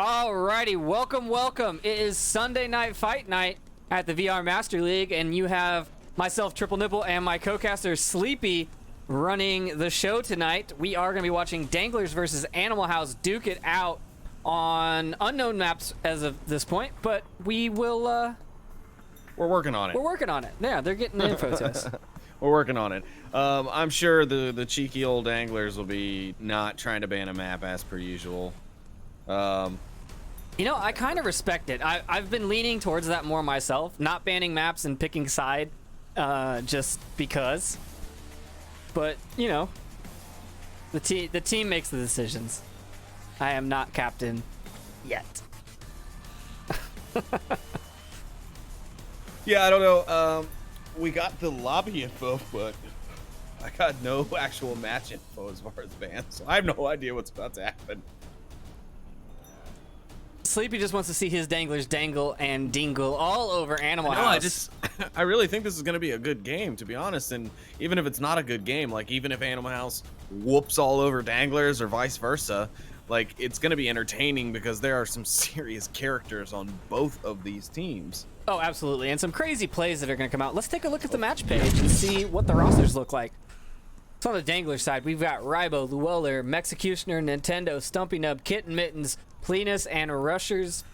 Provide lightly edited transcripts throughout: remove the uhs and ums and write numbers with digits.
Alrighty, welcome. It is Sunday night fight night at the VR Master League, and you have myself, Triple Nipple, and my co-caster, Sleepy, running the show tonight. We are going to be watching Danglers versus Animal House duke it out on unknown maps as of this point, but we will, We're working on it. We're working on it. Yeah, they're getting the info to us. We're working on it. I'm sure the cheeky old Danglers will be not trying to ban a map as per usual. You know, I kind of respect it. I've been leaning towards that more myself, not banning maps and picking side just because. But, you know, the team makes the decisions. I am not captain yet. Yeah, I don't know. We got the lobby info, but I got no actual match info as far as bans, so I have no idea what's about to happen. Sleepy just wants to see his Danglers dangle and dingle all over Animal House. I really think this is going to be a good game, to be honest. And even if it's not a good game, like even if Animal House whoops all over Danglers or vice versa, like it's going to be entertaining because there are some serious characters on both of these teams. Oh, absolutely. And some crazy plays that are going to come out. Let's take a look at the match page and see what the rosters look like. So on the Dangler side, we've got Rybo, Llewellyn, Mexecutioner, Nintendo, Stumpy Nub, Kitten Mittens, Plenus, and Rushers.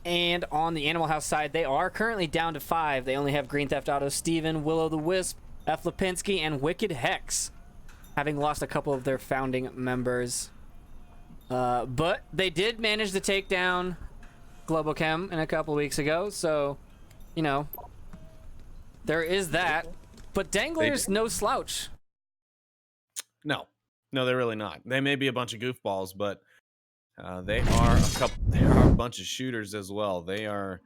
And on the Animal House side, they are currently down to 5. They only have Green Theft Auto, Steven, Willow the Wisp, F. Lipinski, and Wicked Hex, having lost a couple of their founding members. But they did manage to take down Globochem in a couple weeks ago, so, you know, there is that. But Danglers, no slouch. No, they're really not. They may be a bunch of goofballs, but they are a bunch of shooters as well. They're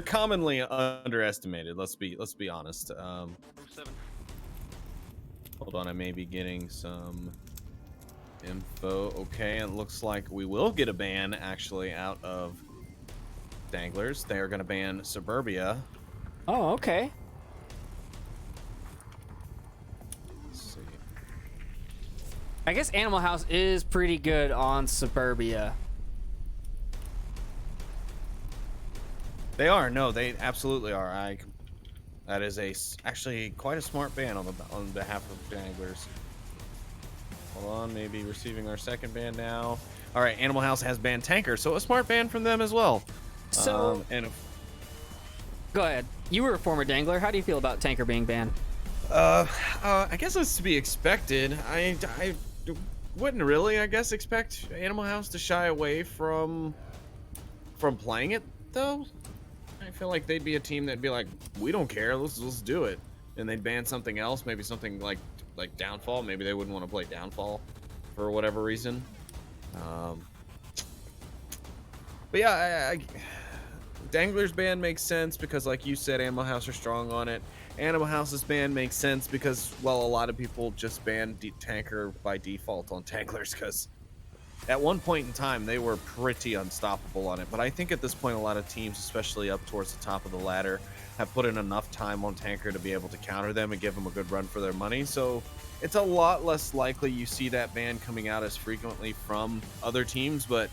commonly underestimated. Let's be honest. Hold on, I may be getting some info. Okay, it looks like we will get a ban actually out of Danglers. They are going to ban Suburbia. Oh, okay. I guess Animal House is pretty good on Suburbia. They are. No, they absolutely are. That is actually quite a smart ban on behalf of Danglers. Hold on, maybe receiving our second ban now. All right, Animal House has banned Tanker, so a smart ban from them as well. So, go ahead. You were a former Dangler. How do you feel about Tanker being banned? I guess it's to be expected. I wouldn't really, I guess, expect Animal House to shy away from playing it, though. I feel like they'd be a team that'd be like, we don't care, let's do it, and they'd ban something else, maybe something like Downfall. Maybe they wouldn't want to play Downfall for whatever reason. But yeah, Dangler's ban makes sense because, like you said, Animal House are strong on it. Animal House's ban makes sense because, well, a lot of people just ban Tanker by default on Danglers because at one point in time they were pretty unstoppable on it. But I think at this point a lot of teams, especially up towards the top of the ladder, have put in enough time on Tanker to be able to counter them and give them a good run for their money. So it's a lot less likely you see that ban coming out as frequently from other teams. But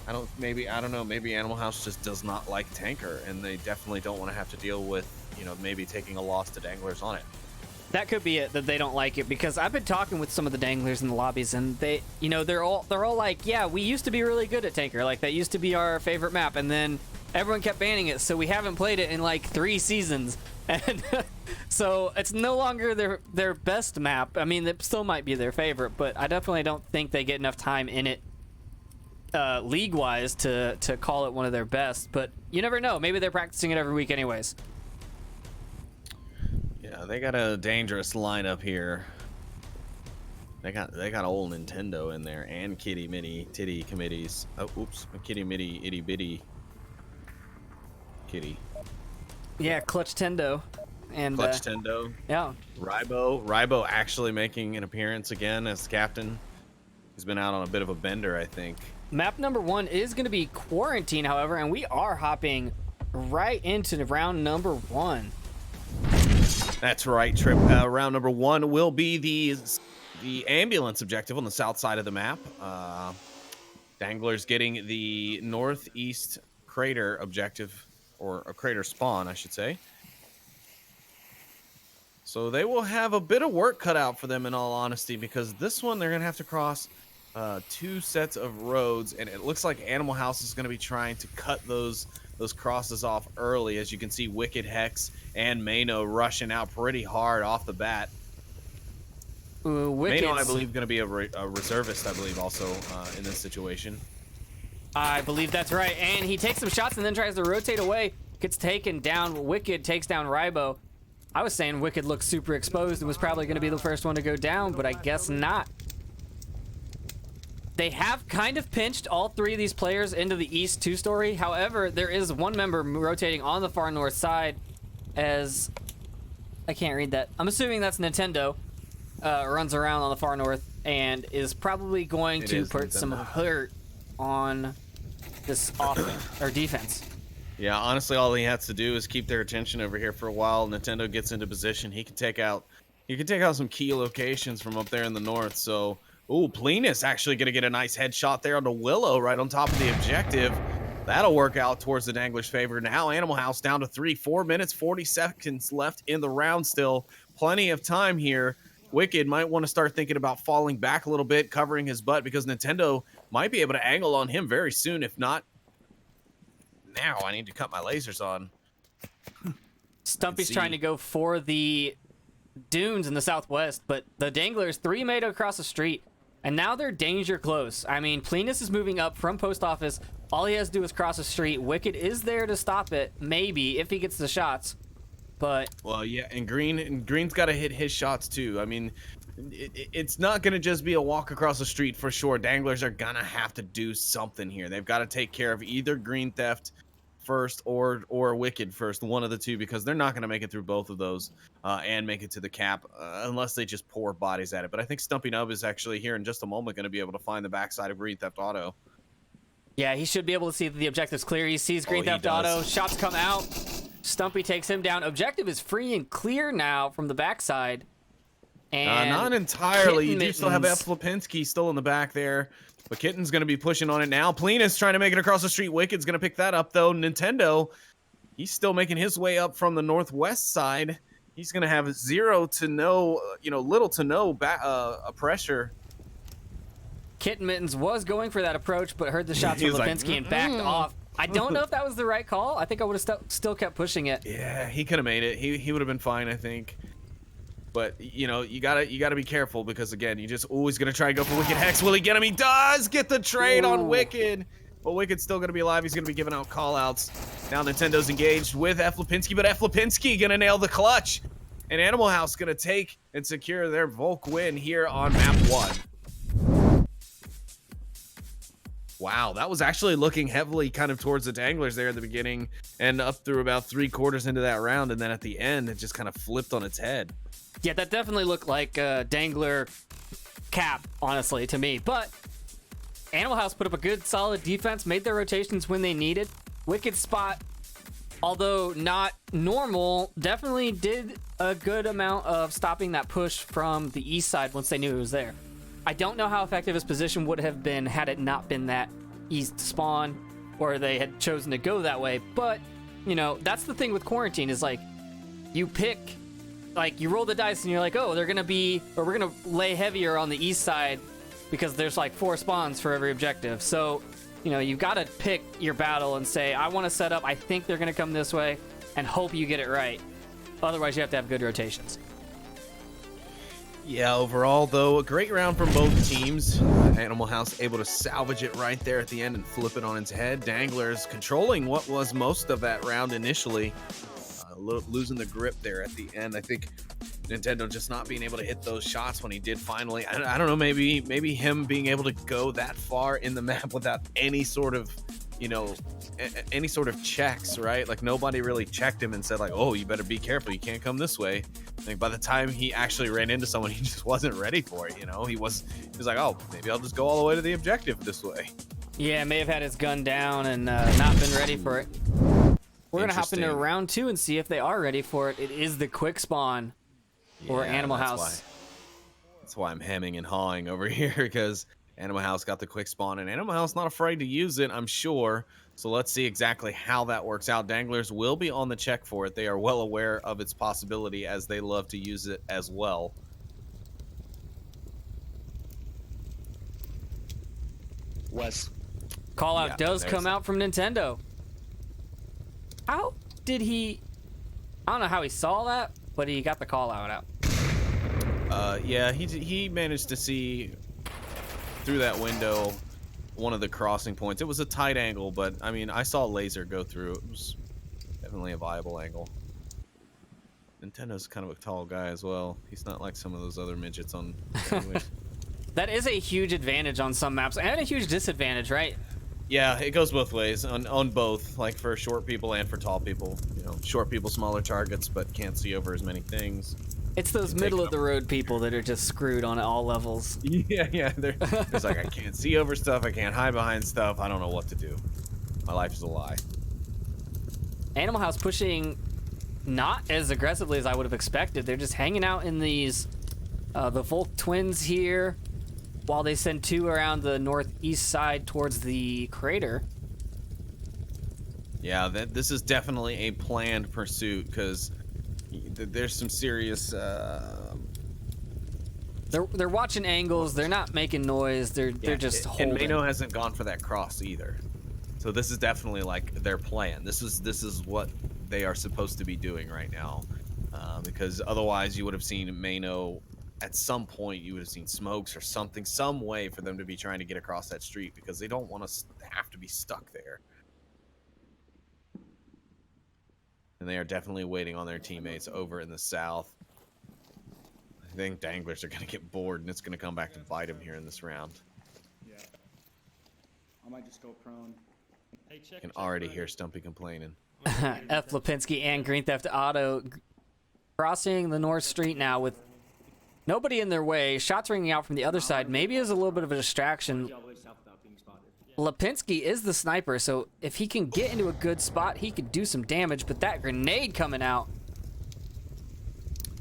I don't know, maybe Animal House just does not like Tanker, and they definitely don't want to have to deal with, you know, maybe taking a loss to Danglers on it. That could be it, that they don't like it, because I've been talking with some of the Danglers in the lobbies, and they, you know, they're all like, yeah, we used to be really good at Tanker, like that used to be our favorite map, and then everyone kept banning it, so we haven't played it in like 3 seasons, and so it's no longer their best map. I mean, it still might be their favorite, but I definitely don't think they get enough time in it league-wise to call it one of their best. But you never know, maybe they're practicing it every week anyways. Yeah, they got a dangerous lineup here. They got old Nintendo in there and Kitty Mitty Titty committees. Oh, oops, Kitty Mitty Itty Bitty Kitty. Yeah, Clutch Tendo. And Clutch Tendo. Yeah. Rybo actually making an appearance again as captain. He's been out on a bit of a bender, I think. Map number 1 is going to be Quarantine, however, and we are hopping right into round number 1. That's right, Trip. Round number 1 will be the ambulance objective on the south side of the map. Danglers getting the northeast crater objective, or a crater spawn, I should say. So they will have a bit of work cut out for them, in all honesty, because this one they're going to have to cross 2 sets of roads, and it looks like Animal House is going to be trying to cut those crosses off early. As you can see, Wicked, Hex, and Mano rushing out pretty hard off the bat. Mano, I believe, going to be a reservist, I believe, also in this situation. I believe that's right, and he takes some shots and then tries to rotate away. Gets taken down. Wicked takes down Rybo. I was saying Wicked looked super exposed and was probably going to be the first one to go down, but I guess not. They have kind of pinched all 3 of these players into the East 2-story. However, there is one member rotating on the far north side as... I can't read that. I'm assuming that's Nintendo. Runs around on the far north and is probably going to put some hurt on this offense or defense. Yeah, honestly, all he has to do is keep their attention over here for a while. Nintendo gets into position. He can take out some key locations from up there in the north. So, ooh, Plenus actually going to get a nice headshot there on the Willow right on top of the objective. That'll work out towards the Danglers' favor. Now Animal House down to 3, 4 minutes, 40 seconds left in the round still. Plenty of time here. Wicked might want to start thinking about falling back a little bit, covering his butt, because Nintendo might be able to angle on him very soon. If not, now I need to cut my lasers on. Stumpy's trying to go for the dunes in the southwest, but the Danglers 3 made it across the street, and now they're danger close. I mean, Plenus is moving up from post office. All he has to do is cross the street. Wicked is there to stop it, maybe, if he gets the shots. But well, yeah, and Green's got to hit his shots too. I mean, it's not going to just be a walk across the street for sure. Danglers are going to have to do something here. They've got to take care of either Green Theft first or Wicked first, one of the two, because they're not going to make it through both of those and make it to the cap unless they just pour bodies at it. But I think Stumpy Nub is actually here in just a moment going to be able to find the backside of Green Theft Auto. Yeah, he should be able to see that the objective's clear. He sees Green Theft Auto. Shots come out. Stumpy takes him down. Objective is free and clear now from the backside. And not entirely. You do still have F. Lipinski still in the back there. But Kitten's going to be pushing on it now. Plenus trying to make it across the street. Wicked's going to pick that up, though. Nintendo, he's still making his way up from the northwest side. He's going to have little to no pressure. Kitten Mittens was going for that approach, but heard the shots from Lipinski and backed off. I don't know if that was the right call. I think I would have still kept pushing it. Yeah, he could have made it. He would have been fine, I think. But, you gotta be careful, because, again, you're just always going to try and go for Wicked Hex. Will he get him? He does get the trade on Wicked. But Wicked's still going to be alive. He's going to be giving out call-outs. Now Nintendo's engaged with F. Lipinski, but F. Lipinski going to nail the clutch. And Animal House going to take and secure their Volk win here on map 1. Wow, that was actually looking heavily kind of towards the Danglers there at the beginning and up through about 3/4 into that round. And then at the end, it just kind of flipped on its head. Yeah, that definitely looked like a Dangler cap, honestly, to me. But Animal House put up a good, solid defense, made their rotations when they needed. Wicked spot, although not normal, definitely did a good amount of stopping that push from the east side once they knew it was there. I don't know how effective his position would have been had it not been that east spawn, or they had chosen to go that way. But, that's the thing with quarantine is, like, you pick, like, you roll the dice and you're like, oh, we're going to lay heavier on the east side because there's, like, 4 spawns for every objective. So, you've got to pick your battle and say, I want to set up, I think they're going to come this way, and hope you get it right. Otherwise, you have to have good rotations. Yeah, overall, though, a great round from both teams. Animal House able to salvage it right there at the end and flip it on its head. Danglers controlling what was most of that round initially, losing the grip there at the end. I think Nintendo just not being able to hit those shots when he did finally. I don't know, maybe him being able to go that far in the map without any sort of, any sort of checks, right? Like, nobody really checked him and said, like, oh, you better be careful, you can't come this way. Like, by the time he actually ran into someone, he just wasn't ready for it. He was like, oh, maybe I'll just go all the way to the objective this way. Yeah, may have had his gun down and not been ready for it. We're gonna hop into round 2 and see if they are ready for it. It is the quick spawn or Animal House. That's why I'm hemming and hawing over here, because Animal House got the quick spawn, and Animal House not afraid to use it, I'm sure. So let's see exactly how that works out. Danglers will be on the check for it. They are well aware of its possibility, as they love to use it as well. Wes. Call out does come out from Nintendo. How did he? I don't know how he saw that, but he got the call out. Yeah, he managed to see through that window one of the crossing points. It was a tight angle, but I mean, I saw a laser go through. It was definitely a viable angle. Nintendo's kind of a tall guy as well. He's not like some of those other midgets on. That is a huge advantage on some maps, and a huge disadvantage, right? Yeah, it goes both ways on both, like for short people and for tall people. You know, short people, smaller targets, but can't see over as many things. It's those middle of the road people that are just screwed on all levels. Yeah, it's like I can't see over stuff, I can't hide behind stuff, I don't know what to do. My life is a lie. Animal House pushing not as aggressively as I would have expected. They're just hanging out in these, the Volk twins here, while they send 2 around the northeast side towards the crater. Yeah, this is definitely a planned pursuit, because there's some serious They're watching angles, they're not making noise, they're just holding. And Mano hasn't gone for that cross either. So this is definitely like their plan. This is what they are supposed to be doing right now. Because otherwise you would have seen Mano at some point, you would have seen smokes or something, some way for them to be trying to get across that street, because they don't want to have to be stuck there. And they are definitely waiting on their teammates over in the south. I think Danglers are going to get bored, and it's going to come back to bite them here in this round. Yeah. I might just go prone. Hey, I can already hear Stumpy complaining. F. Lipinski and Green Theft Auto crossing the North Street now with nobody in their way. Shots ringing out from the other side. Maybe is a little bit of a distraction. Lipinski is the sniper, so if he can get into a good spot, he could do some damage, but that grenade coming out.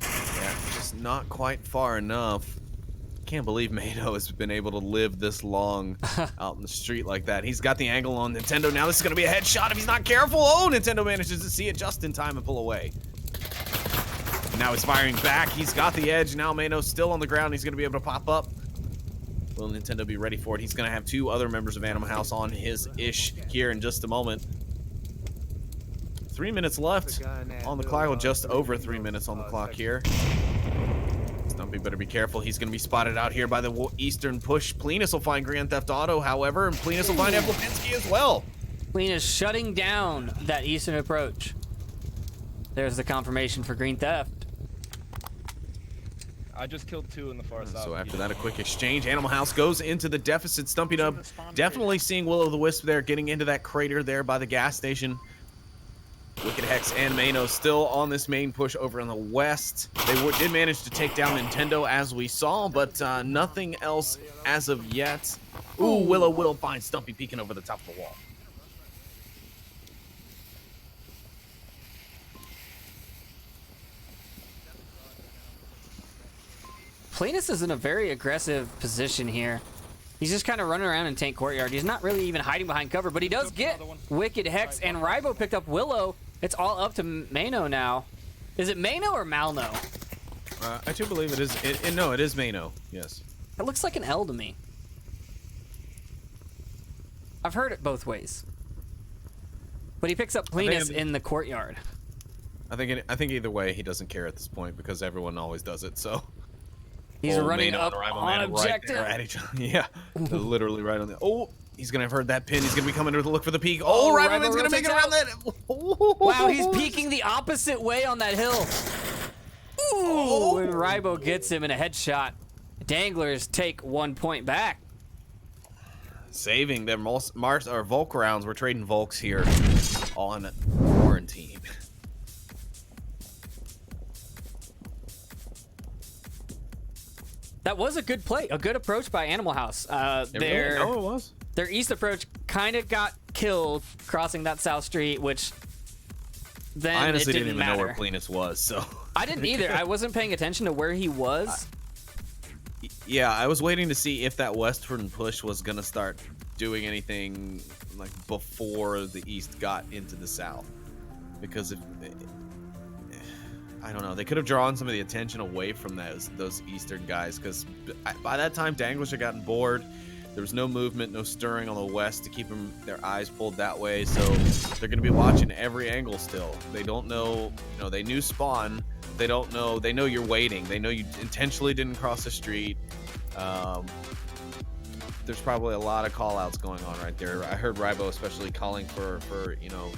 Yeah, just not quite far enough. Can't believe Mano has been able to live this long out in the street like that. He's got the angle on Nintendo. Now this is going to be a headshot if he's not careful. Oh, Nintendo manages to see it just in time and pull away. Now he's firing back. He's got the edge. Now Mano's still on the ground. He's going to be able to pop up. Will Nintendo be ready for it? He's going to have 2 other members of Animal House on his ish here in just a moment. 3 minutes left on the clock. Well, just over 3 minutes on the clock here. Stumpy better be careful. He's going to be spotted out here by the eastern push. Plenus will find Grand Theft Auto, however, and Plenus will find Lipinski as well. Plenus shutting down that eastern approach. There's the confirmation for Green Theft. I just killed 2 in the far south. So after that, a quick exchange. Animal House goes into the deficit. Stumpy Dub definitely seeing Will-O-the-Wisp there, getting into that crater there by the gas station. Wicked Hex and Mano still on this main push over in the west. They did manage to take down Nintendo, as we saw, but nothing else as of yet. Ooh, Willow will find Stumpy peeking over the top of the wall. Plenus is in a very aggressive position here. He's just kind of running around in Tank Courtyard. He's not really even hiding behind cover, but he does get Wicked Hex, and Rybo picked up Willow. It's all up to Mano now. Is it Mano or Malno? I do believe it is. No, it is Mano. Yes. It looks like an L to me. I've heard it both ways. But he picks up Plenus in the courtyard. I think either way, he doesn't care at this point, because everyone always does it, so. He's running up on objective. Right at each other. Yeah, literally right on the. Oh, he's gonna have heard that pin. He's gonna be coming to look for the peak. Oh, Ryboman's gonna make it around that. Wow, he's peeking the opposite way on that hill. Ooh, and Rybo gets him in a headshot. Danglers take 1 point back. Saving their Volk rounds. We're trading Volks here on quarantine. That was a good play, a good approach by Animal House. It was. Their east approach kind of got killed crossing that south street, which then I honestly didn't even matter. know where Plenus was, so. I didn't either. I wasn't paying attention to where he was. Yeah, I was waiting to see if that western push was gonna start doing anything like before the east got into the south, because if I don't know, they could have drawn some of the attention away from those eastern guys, because by that time Danglers had gotten bored. There was no movement, no stirring on the west to keep their eyes pulled that way, so they're going to be watching every angle still. They don't know, they knew spawn. They don't know, they know you're waiting. They know you intentionally didn't cross the street. There's probably a lot of call-outs going on right there. I heard Rybo especially calling for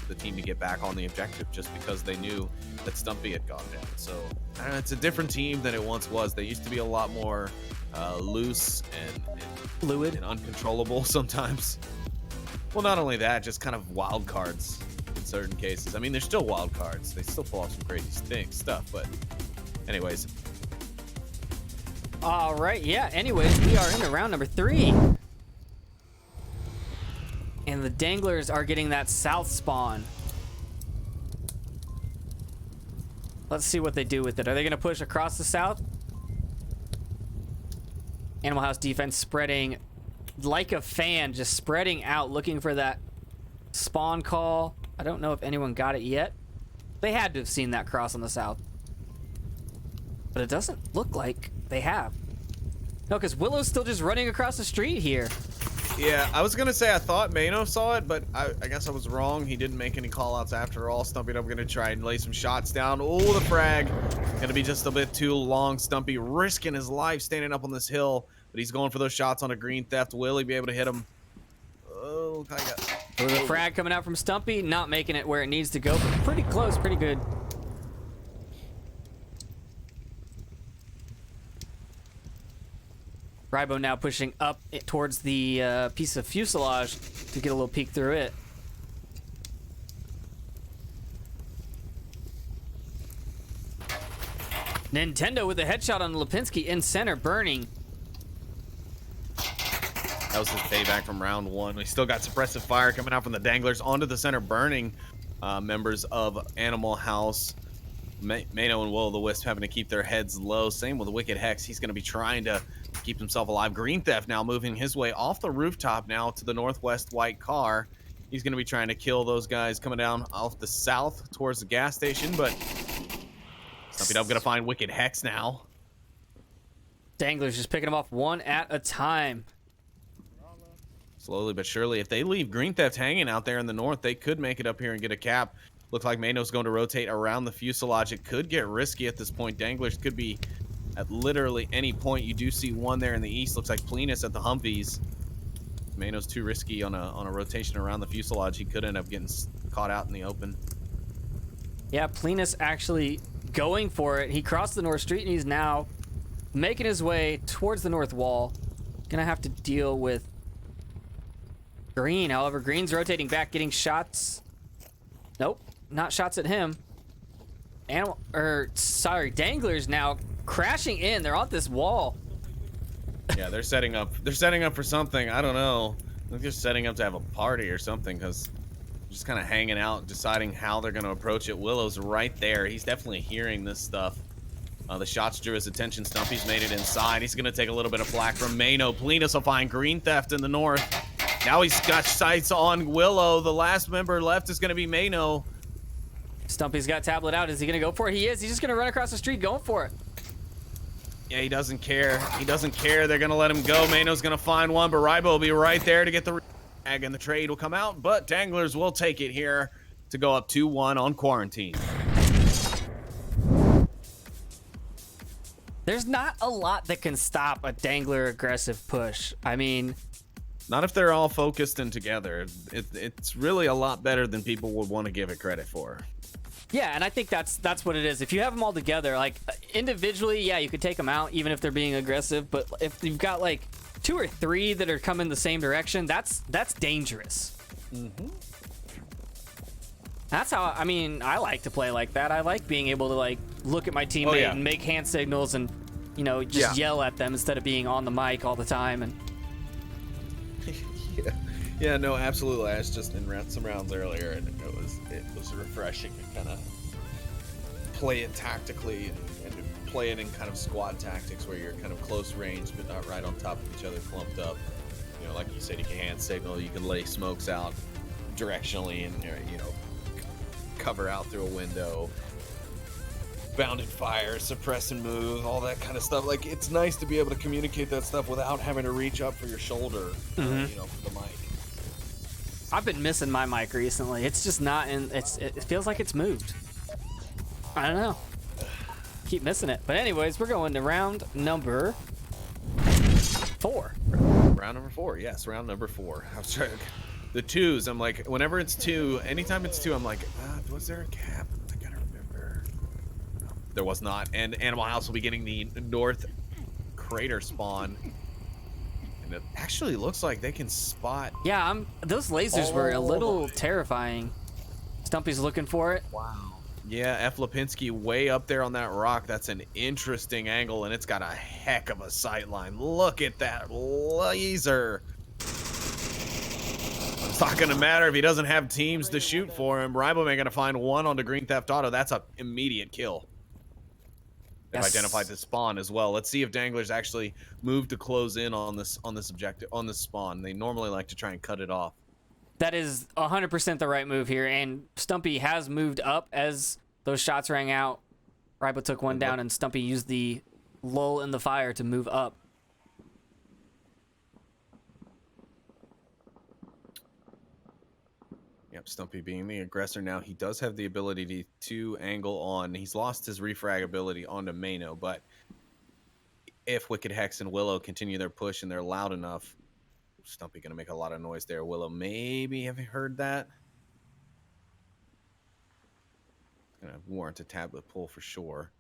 the team to get back on the objective just because they knew that Stumpy had gone down. So I don't know, it's a different team than it once was. They used to be a lot more loose and fluid and uncontrollable sometimes. Well, not only that, just kind of wild cards in certain cases. I mean, they're still wild cards. They still pull off some crazy stuff, but anyways. All right, yeah, anyways, we are into round number 3. And the Danglers are getting that south spawn. Let's see what they do with it. Are they going to push across the south? Animal House defense spreading like a fan, just spreading out, looking for that spawn call. I don't know if anyone got it yet. They had to have seen that cross on the south. But it doesn't look like they have. No, because Willow's still just running across the street here. Yeah, I was gonna say I thought Mano saw it, but I guess I was wrong. He didn't make any call-outs after all. Stumpy Dub gonna try and lay some shots down. Oh, the frag. Gonna be just a bit too long. Stumpy risking his life standing up on this hill, but he's going for those shots on a green theft. Will he be able to hit him? Oh, I got... The frag coming out from Stumpy, not making it where it needs to go, but pretty close, pretty good. Rybo now pushing up towards the piece of fuselage to get a little peek through it. Nintendo with a headshot on Lipinski in center, burning. That was his payback from round 1. We still got suppressive fire coming out from the Danglers onto the center, burning members of Animal House. Mano and Will-o'-the-Wisp having to keep their heads low. Same with Wicked Hex. He's going to be trying to keep himself alive. Green Theft now moving his way off the rooftop now to the northwest white car. He's going to be trying to kill those guys coming down off the south towards the gas station, but Stumpy Dub going to find Wicked Hex now. Danglers just picking them off one at a time. Slowly but surely. If they leave Green Theft hanging out there in the north, they could make it up here and get a cap. Looks like Mano's going to rotate around the fuselage. It could get risky at this point. Danglers could be at literally any point. You do see one there in the east. Looks like Plenus at the Humvees. Mano's too risky on a rotation around the fuselage. He could end up getting caught out in the open. Yeah, Plenus actually going for it. He crossed the north street and he's now making his way towards the north wall. Gonna have to deal with Green. However, Green's rotating back, getting shots. Nope, not shots at him. Danglers now crashing in. They're on this wall. Yeah, they're setting up. They're setting up for something. I don't know. They're just setting up to have a party or something, because just kind of hanging out, deciding how they're going to approach it. Willow's right there. He's definitely hearing this stuff. The shots drew his attention. Stumpy's made it inside. He's going to take a little bit of flak from Mano. Plenus will find Green Theft in the north. Now he's got sights on Willow. The last member left is going to be Mano. Stumpy's got tablet out. Is he going to go for it? He is. He's just going to run across the street going for it. Yeah, he doesn't care. He doesn't care. They're going to let him go. Mano's going to find one, but Rybo will be right there to get the tag, and the trade will come out. But Danglers will take it here to go up 2-1 on Quarantine. There's not a lot that can stop a Dangler aggressive push. I mean, not if they're all focused and together. It's really a lot better than people would want to give it credit for. Yeah, and I think that's what it is. If you have them all together, like individually, yeah, you could take them out even if they're being aggressive. But if you've got like 2 or 3 that are coming the same direction, that's dangerous. Mm-hmm. That's how, I mean, I like to play like that. I like being able to like look at my teammate and make hand signals and, you know, just yell at them instead of being on the mic all the time. And yeah, no, absolutely. I was just in some rounds earlier, and it was refreshing to kind of play it tactically and play it in kind of squad tactics where you're kind of close range but not right on top of each other clumped up. You know, like you said, you can hand signal, you can lay smokes out directionally and, you know, cover out through a window, bounded fire, suppress and move, all that kind of stuff. Like, it's nice to be able to communicate that stuff without having to reach up for your shoulder, you know, for the mic. I've been missing my mic recently. It's just not in. It feels like it's moved. I don't know. Keep missing it. But anyways, we're going to round number 4. Round number 4, yes, round number 4. I was trying. The twos, I'm like, whenever it's 2, anytime it's 2, I'm like, was there a cap? I gotta remember. No, there was not. And Animal House will be getting the north crater spawn. And it actually looks like they can spot. Yeah, those lasers were a little terrifying. Stumpy's looking for it. Wow. Yeah, F. Lipinski way up there on that rock. That's an interesting angle, and it's got a heck of a sight line. Look at that laser. It's not going to matter if he doesn't have teams to shoot for him. Riboman going to find one onto Green Theft Auto. That's an immediate kill. They've identified the spawn as well. Let's see if Danglers actually move to close in on this objective, on this spawn. They normally like to try and cut it off. That is 100% the right move here, and Stumpy has moved up as those shots rang out. Ribo took one down, and Stumpy used the lull in the fire to move up. Yep, Stumpy being the aggressor now. He does have the ability to angle on. He's lost his refrag ability onto Mano, but if Wicked Hex and Willow continue their push and they're loud enough, Stumpy gonna make a lot of noise there. Willow, maybe have you heard that? Gonna warrant a tablet pull for sure.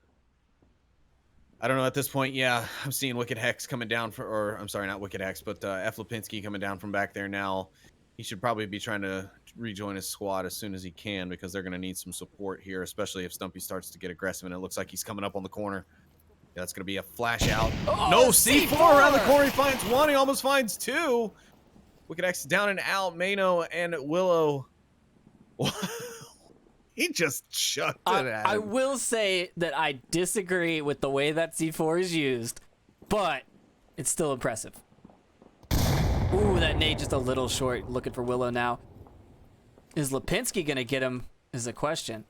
I don't know at this point. Yeah, I'm seeing Wicked Hex coming down or I'm sorry, not Wicked Hex, but F. Lipinski coming down from back there now. He should probably be trying to rejoin his squad as soon as he can because they're gonna need some support here, especially if Stumpy starts to get aggressive and it looks like he's coming up on the corner. Yeah, that's going to be a flash out. Oh, no, C4 around the corner. He finds 1. He almost finds 2. Wicked X down and out. Mano and Willow. He just chucked it at him. I will say that I disagree with the way that C4 is used, but it's still impressive. Ooh, that nade just a little short. Looking for Willow now. Is Lipinski going to get him is a question.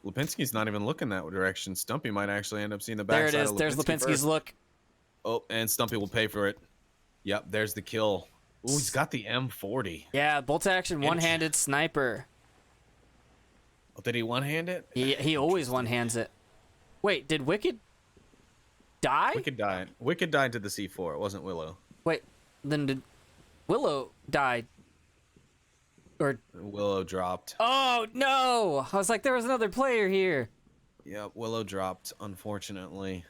Lipinski's not even looking that direction. Stumpy might actually end up seeing the backside. There it is. There's Lipinski's look. Oh, and Stumpy will pay for it. Yep, there's the kill. Ooh, he's got the M40. Yeah, bolt action, one-handed sniper. Oh, did he one-hand it? He always one-hands it. Wait, did Wicked die? Wicked died. Wicked died to the C4. It wasn't Willow. Wait, then did Willow die? Or Willow dropped. oh no! I was like, there was another player here. Yep, Willow dropped, unfortunately.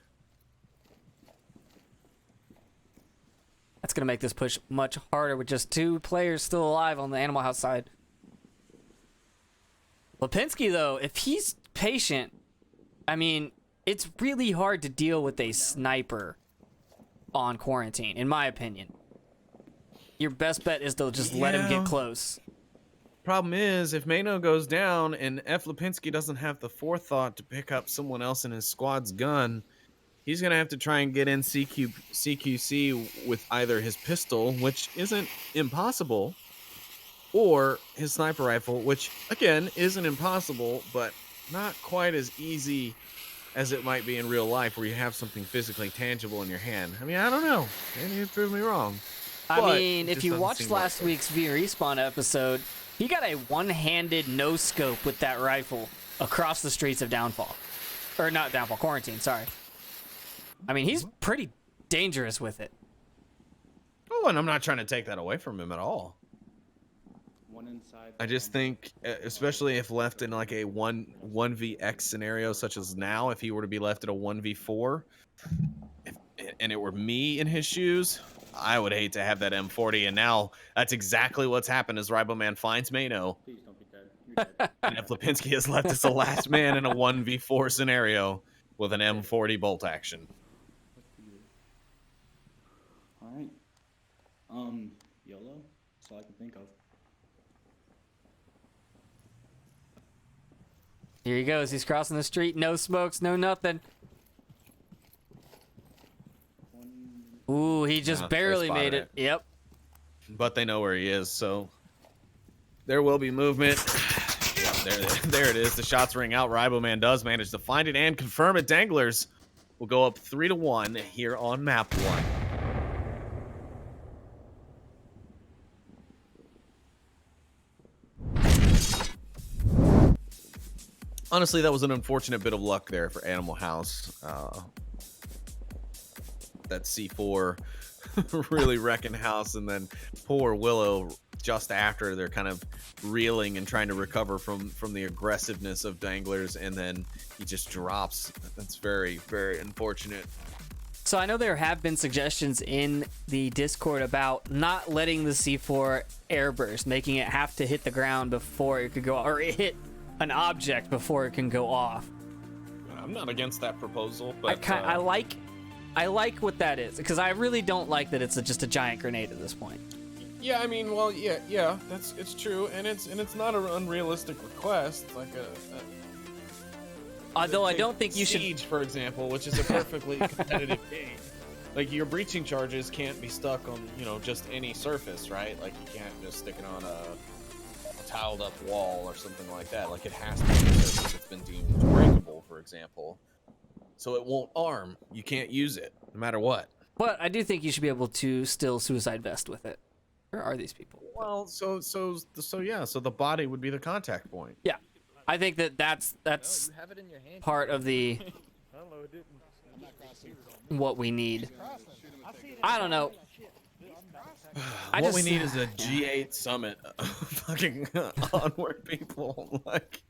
That's gonna make this push much harder with just 2 players still alive on the Animal House side. Lipinski, though, if he's patient, I mean, it's really hard to deal with a sniper on quarantine, in my opinion. Your best bet is to just let him get close. Problem is, if Mano goes down and F. Lipinski doesn't have the forethought to pick up someone else in his squad's gun, he's going to have to try and get in CQC with either his pistol, which isn't impossible, or his sniper rifle, which, again, isn't impossible, but not quite as easy as it might be in real life where you have something physically tangible in your hand. I mean, I don't know. Maybe you proved me wrong. I mean, if you watched last week's V Respawn episode, he got a one-handed no-scope with that rifle across the streets of Downfall. Or not Downfall, Quarantine, sorry. I mean, he's pretty dangerous with it. Oh, and I'm not trying to take that away from him at all. One inside. I just think, especially if left in like a 1vx scenario such as now, if he were to be left at a 1v4, and it were me in his shoes, I would hate to have that M40, and now that's exactly what's happened as Riboman finds Mano. Please don't be dead. You're dead. And F. Lipinski has left as the last man in a 1v4 scenario with an M40 bolt action. All right. YOLO. That's all I can think of. Here he goes. He's crossing the street. No smokes, no nothing. Ooh, he just Yeah, they barely spotted made it. Yep. But they know where he is, so there will be movement. Yeah, there it is. The shots ring out. Riboman does manage to find it and confirm it. Danglers will go up 3-1 here on map 1. Honestly, that was an unfortunate bit of luck there for Animal House. That C4 really wrecking house, and then poor Willow just after they're kind of reeling and trying to recover from the aggressiveness of Danglers, and then he just drops. That's very, very unfortunate. So I know there have been suggestions in the Discord about not letting the C4 airburst, making it have to hit the ground before it could go, or hit an object before it can go off. I'm not against that proposal, but I like what that is, because I really don't like that it's just a giant grenade at this point. Yeah, I mean, well, yeah, it's true, and it's not an unrealistic request, like Although I don't think you should. Siege, for example, which is a perfectly competitive game. Like, your breaching charges can't be stuck on, just any surface, right? Like, you can't just stick it on a tiled up wall or something like that. Like, it has to be a surface that's been deemed breakable, for example. So it won't arm. You can't use it, no matter what. But I do think you should be able to still suicide vest with it. Where are these people? Well, so the body would be the contact point. Yeah, I think that's part of the what we need. I don't know. What we need is a G8 summit of fucking Onward people. Like,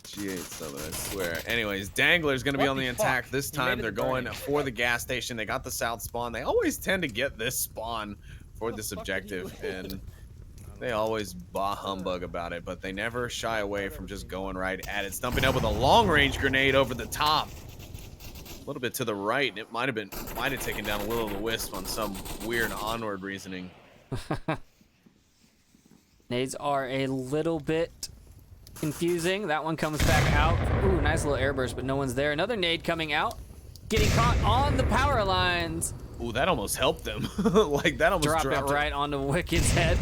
G8 summit, I swear. Anyways, Dangler's going to be on the attack. This time they're going for the gas station. They got the south spawn. They always tend to get this spawn for this objective, and they always bah humbug about it, but they never shy away from just going right at it. Stumping up with a long-range grenade over the top. A little bit to the right, and it might have taken down Will-o'-the-Wisp on some weird Onward reasoning. Nades are a little bit confusing. That one comes back out. Ooh, nice little airburst, but no one's there. Another nade coming out. Getting caught on the power lines. Ooh, that almost helped them. Like, that almost dropped dropped it right onto Wicked's head.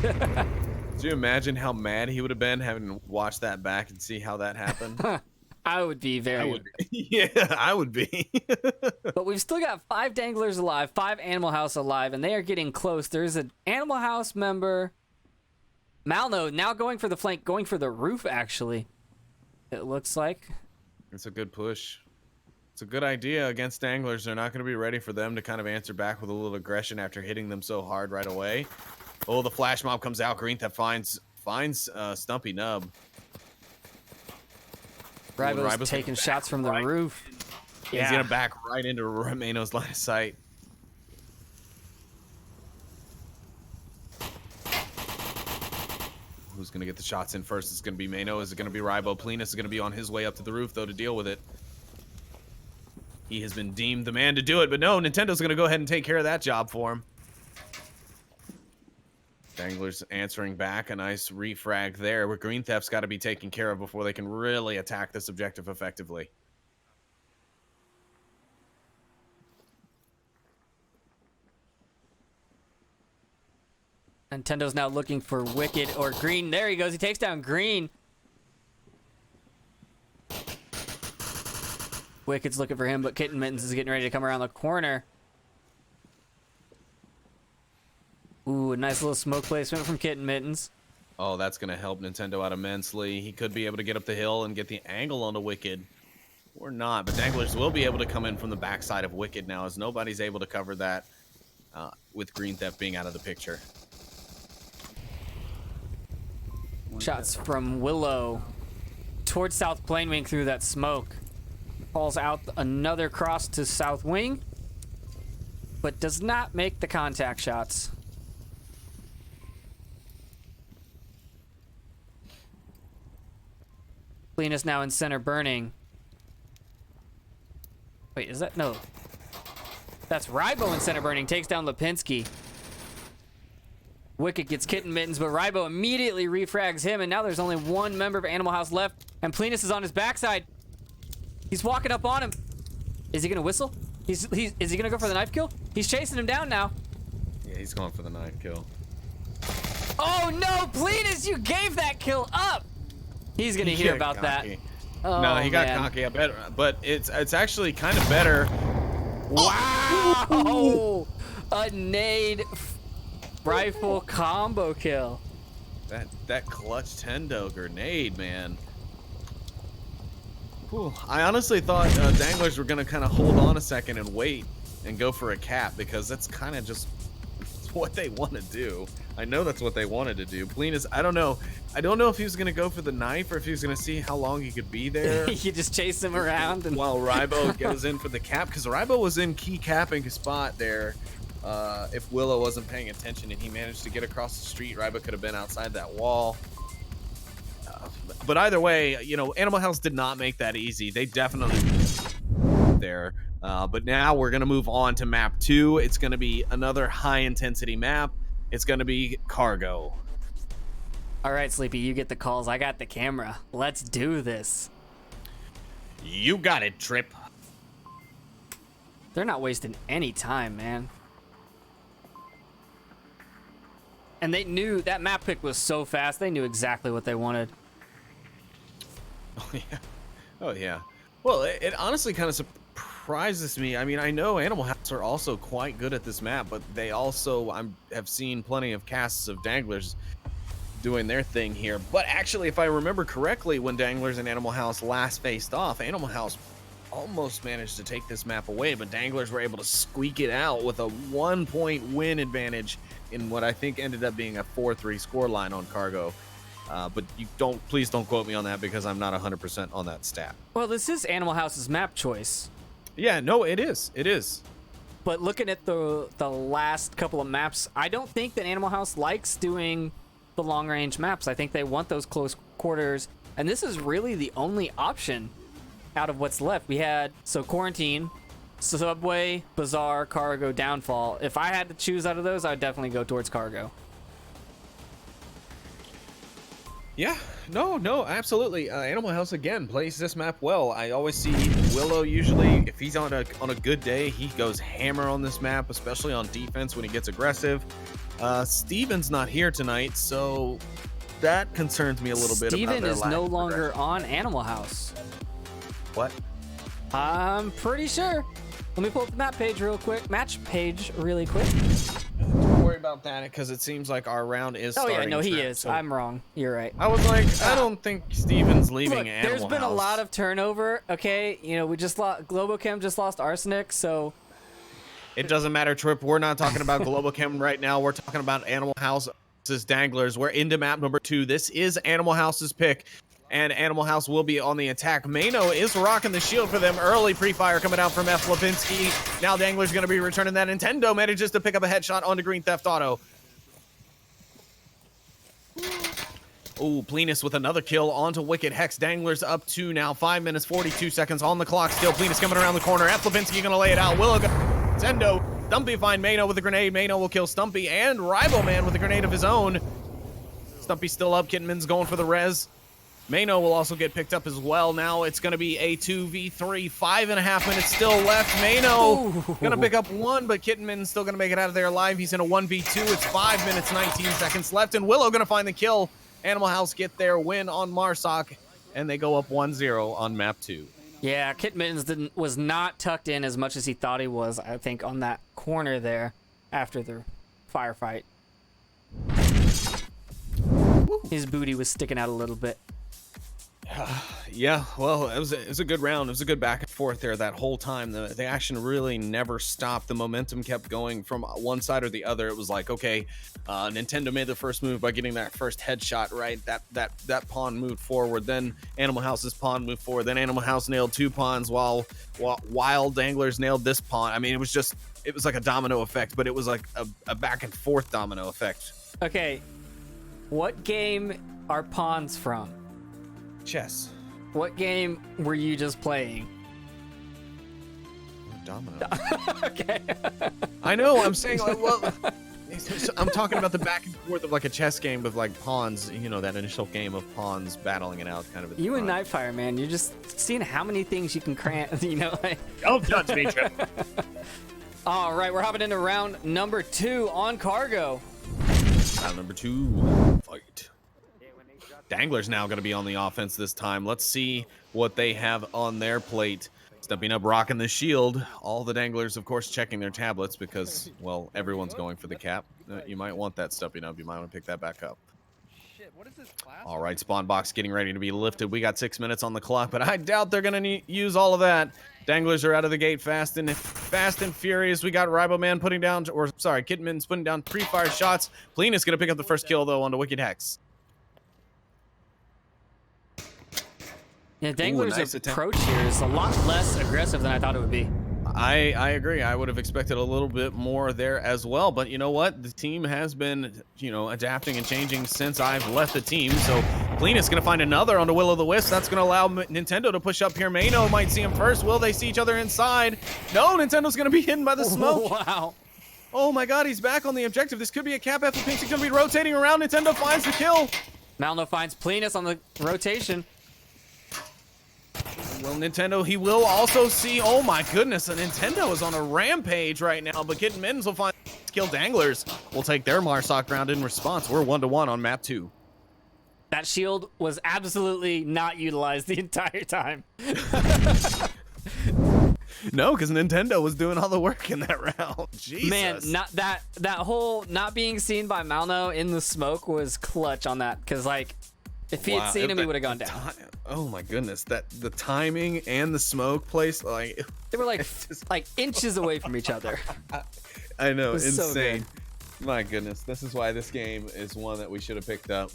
Do you imagine how mad he would have been having to watch that back and see how that happened? I would be very... Yeah, I would be. But we've still got 5 Danglers alive, 5 Animal House alive, and they are getting close. There's an Animal House member. Malno now going for the flank, going for the roof, actually. It looks like. It's a good push. It's a good idea against Danglers. They're not going to be ready for them to kind of answer back with a little aggression after hitting them so hard right away. Oh, the flash mob comes out. Green Theft finds Stumpy Nub. Ribo's taking shots from the roof. Yeah. He's going to back right into Romano's line of sight. Who's going to get the shots in first? It's going to be Mano. Is it going to be Ribo? Plinus is going to be on his way up to the roof, though, to deal with it. He has been deemed the man to do it, but no, Nintendo's going to go ahead and take care of that job for him. Danglers answering back. A nice refrag there, where Green Theft's got to be taken care of before they can really attack this objective effectively. Nintendo's now looking for Wicked or Green. There he goes. He takes down Green. Wicked's looking for him, but Kitten Mittens is getting ready to come around the corner. Ooh, a nice little smoke placement from Kitten Mittens. Oh, that's going to help Nintendo out immensely. He could be able to get up the hill and get the angle onto Wicked. Or not, but Danglers will be able to come in from the backside of Wicked now, as nobody's able to cover that with Green Theft being out of the picture. Shots from Willow towards South Plane Wing through that smoke. Falls out another cross to South Wing, but does not make the contact shots. Linus now in center burning. Wait, is that? No. That's Ribo in center burning. Takes down Lipinski. Wicket gets Kitten Mittens, but Rybo immediately refrags him, and now there's only one member of Animal House left, and Plenus is on his backside. He's walking up on him. Is he gonna whistle? Is he gonna go for the knife kill? He's chasing him down now. Yeah, he's going for the knife kill. Oh no, Plenus, you gave that kill up. He's gonna hear about that. Oh, no, he got man. cocky. I bet, but it's actually kind of better. Wow! A nade rifle combo kill. That clutch Tendo grenade, man. Whew. I honestly thought Danglers were gonna kind of hold on a second and wait and go for a cap, because that's kind of just what they want to do. I know that's what they wanted to do. Plenus, I don't know if he was gonna go for the knife or if he was gonna see how long he could be there. You just chase him around and while Rybo goes in for the cap, because Rybo was in key capping spot there. If Willow wasn't paying attention and he managed to get across the street, Rybo could have been outside that wall. But either way, you know, Animal House did not make that easy. They definitely there. But now we're gonna move on to map 2. It's gonna be another high intensity map. It's gonna be cargo. All right, Sleepy, you get the calls. I got the camera. Let's do this. You got it, Trip. They're not wasting any time, man. And they knew that map pick was so fast. They knew exactly what they wanted. Oh yeah. Oh yeah. Well, it honestly kind of surprises me. I mean, I know Animal House are also quite good at this map, but they also have seen plenty of casts of Danglers doing their thing here. But actually, if I remember correctly, when Danglers and Animal House last faced off, Animal House almost managed to take this map away, but Danglers were able to squeak it out with a 1-point win advantage in what I think ended up being a 4-3 scoreline on Cargo. But please don't quote me on that, because I'm not 100% on that stat. Well, this is Animal House's map choice. Yeah, no, it is. It is. But looking at the last couple of maps, I don't think that Animal House likes doing the long range maps. I think they want those close quarters, and this is really the only option out of what's left. We had Quarantine, Subway, Bazaar, Cargo, Downfall. If I had to choose out of those, I'd definitely go towards Cargo. Yeah, no, absolutely. Animal House again plays this map well. I always see Willow usually, if he's on a good day, he goes hammer on this map, especially on defense when he gets aggressive. Steven's not here tonight, so that concerns me a little bit. Steven about their is lack no of longer progression. on Animal House. What? I'm pretty sure. Let me pull up the map page real quick. Match page really quick. Don't worry about that, because it seems like our round is Oh starting. yeah, no, he tonight, is. so I'm wrong. You're right. I was like, I don't think Steven's leaving Look, Animal there's been House. a lot of turnover. Okay, you know, we just lost. Globochem just lost Arsenic, so It doesn't matter, Trip. We're not talking about Globochem right now. We're talking about Animal House versus Danglers. We're into map number 2. This is Animal House's pick, and Animal House will be on the attack. Mano is rocking the shield for them. Early pre-fire coming out from F. Lipinski. Now Danglers going to be returning that. Nintendo manages to pick up a headshot onto Green Theft Auto. Oh, Plenus with another kill onto Wicked Hex. Danglers up to now 5 minutes, 42 seconds on the clock. Still Plenus coming around the corner. F. Lipinski going to lay it out. Willow Nintendo. Stumpy find Mano with a grenade. Mano will kill Stumpy, and Rival Man with a grenade of his own. Stumpy's still up. Kittenman's going for the res. Mano will also get picked up as well. Now it's going to be a 2v3. 5.5 minutes still left. Mano going to pick up one, but Kittenman's still going to make it out of there alive. He's in a 1v2. It's 5 minutes, 19 seconds left, and Willow going to find the kill. Animal House get their win on Marsoc, and they go up 1-0 on map 2. yeah, Kit Mittens was not tucked in as much as he thought he was, I think, on that corner there after the firefight. His booty was sticking out a little bit. Yeah, well, it was a good round. It was a good back and forth there that whole time. The action really never stopped. The momentum kept going from one side or the other. It was like, okay, Nintendo made the first move by getting that first headshot right. That pawn moved forward. Then Animal House's pawn moved forward. Then Animal House nailed 2 pawns while Danglers nailed this pawn. I mean, it was like a domino effect, but it was like a back and forth domino effect. Okay, what game are pawns from? Chess. What game were you just playing? Domino. Okay. I know. I'm saying, like, well, I'm talking about the back and forth of like a chess game with like pawns, you know, that initial game of pawns battling it out kind of. You and Nightfire, man, you're just seeing how many things you can cram, you know. Like... Don't touch me, Trip. All right, we're hopping into round number 2 on Cargo. Round number 2, fight. Danglers now going to be on the offense this time. Let's see what they have on their plate. Stepping up, rocking the shield. All the Danglers, of course, checking their tablets because, well, everyone's going for the cap. You might want that stepping up. You might want to pick that back up. Shit, what is this class? All right, spawn box getting ready to be lifted. We got 6 minutes on the clock, but I doubt they're going to use all of that. Danglers are out of the gate fast and furious. We got Riboman putting down, or sorry, Kittenmitten's putting down pre-fire shots. Plenus going to pick up the first kill, though, onto Wicked Hex. Yeah, Danglers' nice approach here is a lot less aggressive than I thought it would be. I agree. I would have expected a little bit more there as well. But you know what? The team has been, you know, adapting and changing since I've left the team. So Plenus is going to find another onto Will-O-The-Wisp. That's going to allow Nintendo to push up here. Mano might see him first. Will they see each other inside? No, Nintendo's going to be hidden by the smoke. Wow. Oh my god, he's back on the objective. This could be a cap. Pinks is going to be rotating around. Nintendo finds the kill. Malno finds Plenus on the rotation. Well, Nintendo, he will also see, oh my goodness, Nintendo is on a rampage right now, but Kittenmittens will find kill. Danglers will take their Marsoc round in response. We're 1-1 on map 2. That shield was absolutely not utilized the entire time. No, because Nintendo was doing all the work in that round. Jesus. Man, not that whole not being seen by Malno in the smoke was clutch on that, because like if he had seen him, he would have gone down. Oh my goodness, the timing and the smoke place, like they were like inches away from each other. I know, So insane. My goodness, this is why this game is one that we should have picked up.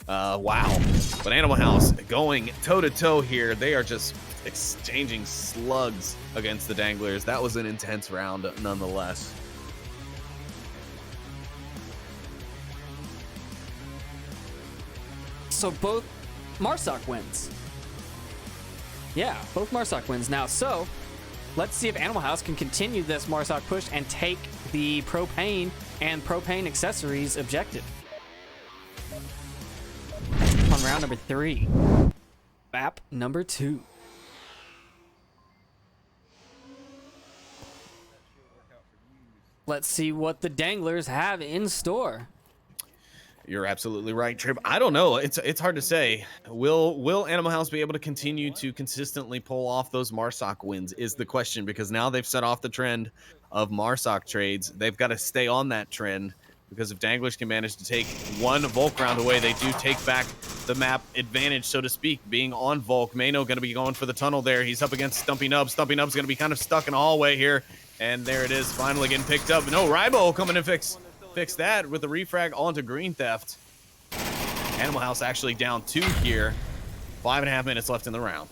Wow. But Animal House going toe-to-toe here. They are just exchanging slugs against the Danglers. That was an intense round nonetheless. So both Marsoc wins. Yeah, both Marsoc wins now. So let's see if Animal House can continue this Marsoc push and take the propane and propane accessories objective. On round number 3. Map number 2. Let's see what the Danglers have in store. You're absolutely right, Trip. I don't know. It's hard to say. Will Animal House be able to continue to consistently pull off those Marsoc wins is the question, because now they've set off the trend of Marsoc trades. They've got to stay on that trend, because if Danglers can manage to take one Volk round away, they do take back the map advantage, so to speak, being on Volk. Mano going to be going for the tunnel there. He's up against Stumpy Nub. Stumpy Nub's going to be kind of stuck in a hallway here, and there it is, finally getting picked up. No, Ribo coming and fix that with the refrag onto Green Theft. Animal House actually down 2 here. 5.5 minutes left in the round.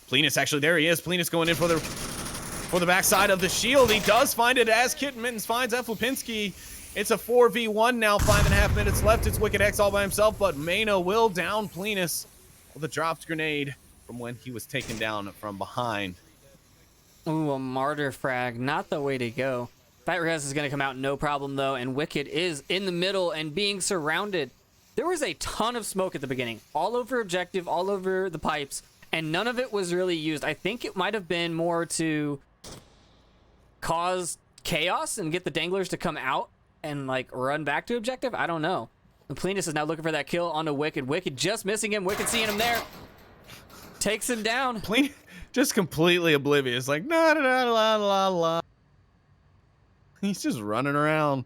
Plenus actually, there he is. Plenus going in for the backside of the shield. He does find it as Kittenmittens finds Eflipinski. It's a 4v1 now, 5.5 minutes left. It's Wicked X all by himself, but Mano will down Plenus with a dropped grenade from when he was taken down from behind. Ooh, a martyr frag. Not the way to go. That res is going to come out no problem, though, and Wicked is in the middle and being surrounded. There was a ton of smoke at the beginning, all over objective, all over the pipes, and none of it was really used. I think it might have been more to cause chaos and get the Danglers to come out and, like, run back to objective. I don't know. And Plenus is now looking for that kill onto Wicked. Wicked just missing him. Wicked seeing him there. Takes him down. Plenus just completely oblivious, like, la la la la la. He's just running around.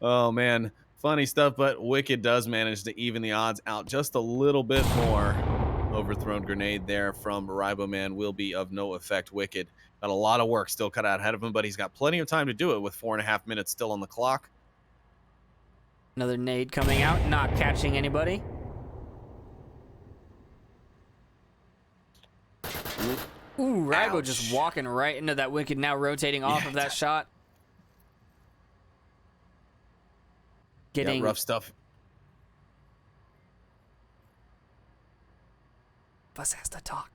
Oh, man. Funny stuff, but Wicked does manage to even the odds out just a little bit more. Overthrown grenade there from Riboman will be of no effect. Wicked got a lot of work still cut out ahead of him, but he's got plenty of time to do it with 4.5 minutes still on the clock. Another nade coming out, not catching anybody. Ooh, Ribo Ouch. just walking right into that Wicked, now rotating off of that shot. Getting rough stuff. Bus has to talk.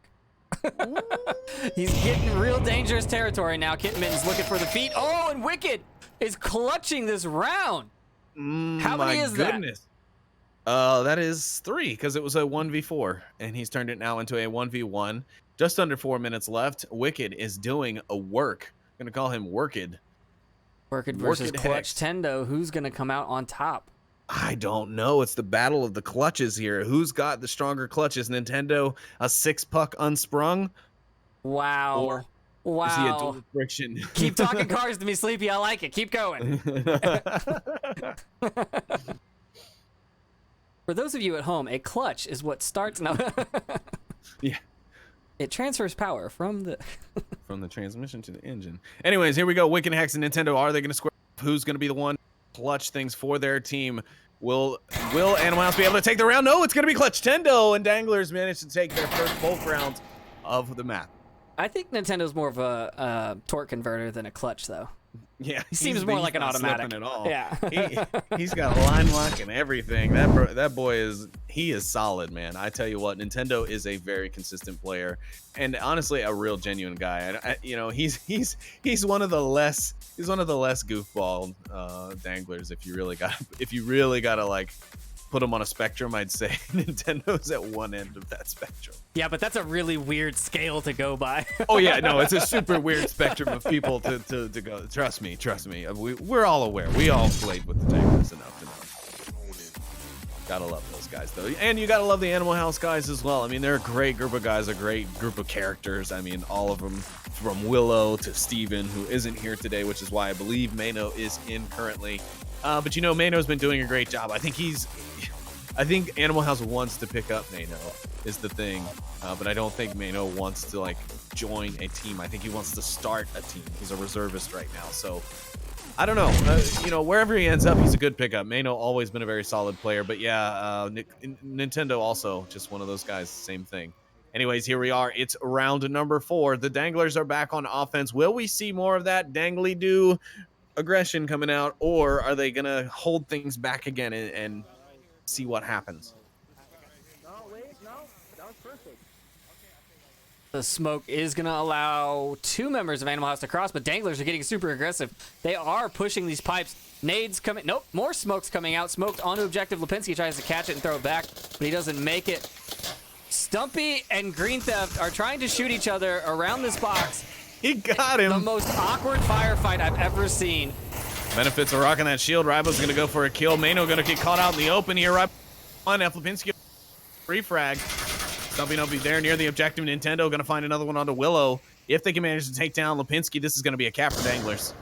He's getting real dangerous territory now. Kittenmitten's looking for the feet. Oh, and Wicked is clutching this round. How many is goodness. That is 3 because it was a 1v4 and he's turned it now into a 1v1. Just under 4 minutes left. Wicked is doing a work. I'm gonna call him Worked. Worked versus Worked Clutch Hex. Tendo. Who's gonna come out on top? I don't know. It's the battle of the clutches here. Who's got the stronger clutches? Nintendo, a 6-puck unsprung? Wow. Or wow. Is he a dual friction? Keep talking cars to me, Sleepy. I like it. Keep going. For those of you at home, a clutch is what starts. No. Yeah. It transfers power from the From the transmission to the engine. Anyways, here we go. Wicked Hex and Nintendo. Are they going to square? Who's going to be the one clutch things for their team? Will Animal House be able to take the round? No, it's going to be Clutch Tendo, and Danglers managed to take their first both rounds of the map. I think Nintendo's more of a torque converter than a clutch, though. Yeah, He seems more like an not automatic. slipping at all. Yeah. He's got line lock and everything. That boy is solid, man. I tell you what, Nintendo is a very consistent player, and honestly, a real genuine guy. He's one of the less goofball danglers. If you really gotta like put him on a spectrum, I'd say Nintendo's at one end of that spectrum. Yeah, but that's a really weird scale to go by. Oh yeah, no, it's a super weird spectrum of people to go. Trust me. We're all aware. We all played with the Danglers enough to know. Gotta love those guys though, and you gotta love the Animal House guys as well. I mean, they're a great group of guys, a great group of characters. I mean, all of them, from Willow to Steven, who isn't here today, which is why I believe Mano is in currently. But Mano's been doing a great job. I think Animal House wants to pick up Mano is the thing, but I don't think Mano wants to like join a team. I think he wants to start a team. He's a reservist right now, so I don't know. Wherever he ends up, he's a good pickup. Mano always been a very solid player, but yeah, Nintendo also just one of those guys. Same thing. Anyways, here we are. It's round number 4. The Danglers are back on offense. Will we see more of that dangly-do aggression coming out, or are they gonna hold things back again and see what happens? The smoke is going to allow 2 members of Animal House to cross, but Danglers are getting super aggressive. They are pushing these pipes. Nades coming. Nope, more smoke's coming out. Smoked onto objective. Lipinski tries to catch it and throw it back, but he doesn't make it. Stumpy and Green Theft are trying to shoot each other around this box. He got him. The most awkward firefight I've ever seen. Benefits are rocking that shield. Ribo's going to go for a kill. Mano going to get caught out in the open here. Right on Lipinski. Free frag. Stumpy will be there near the objective. Nintendo going to find another one onto Willow. If they can manage to take down Lipinski, this is going to be a cap for Danglers.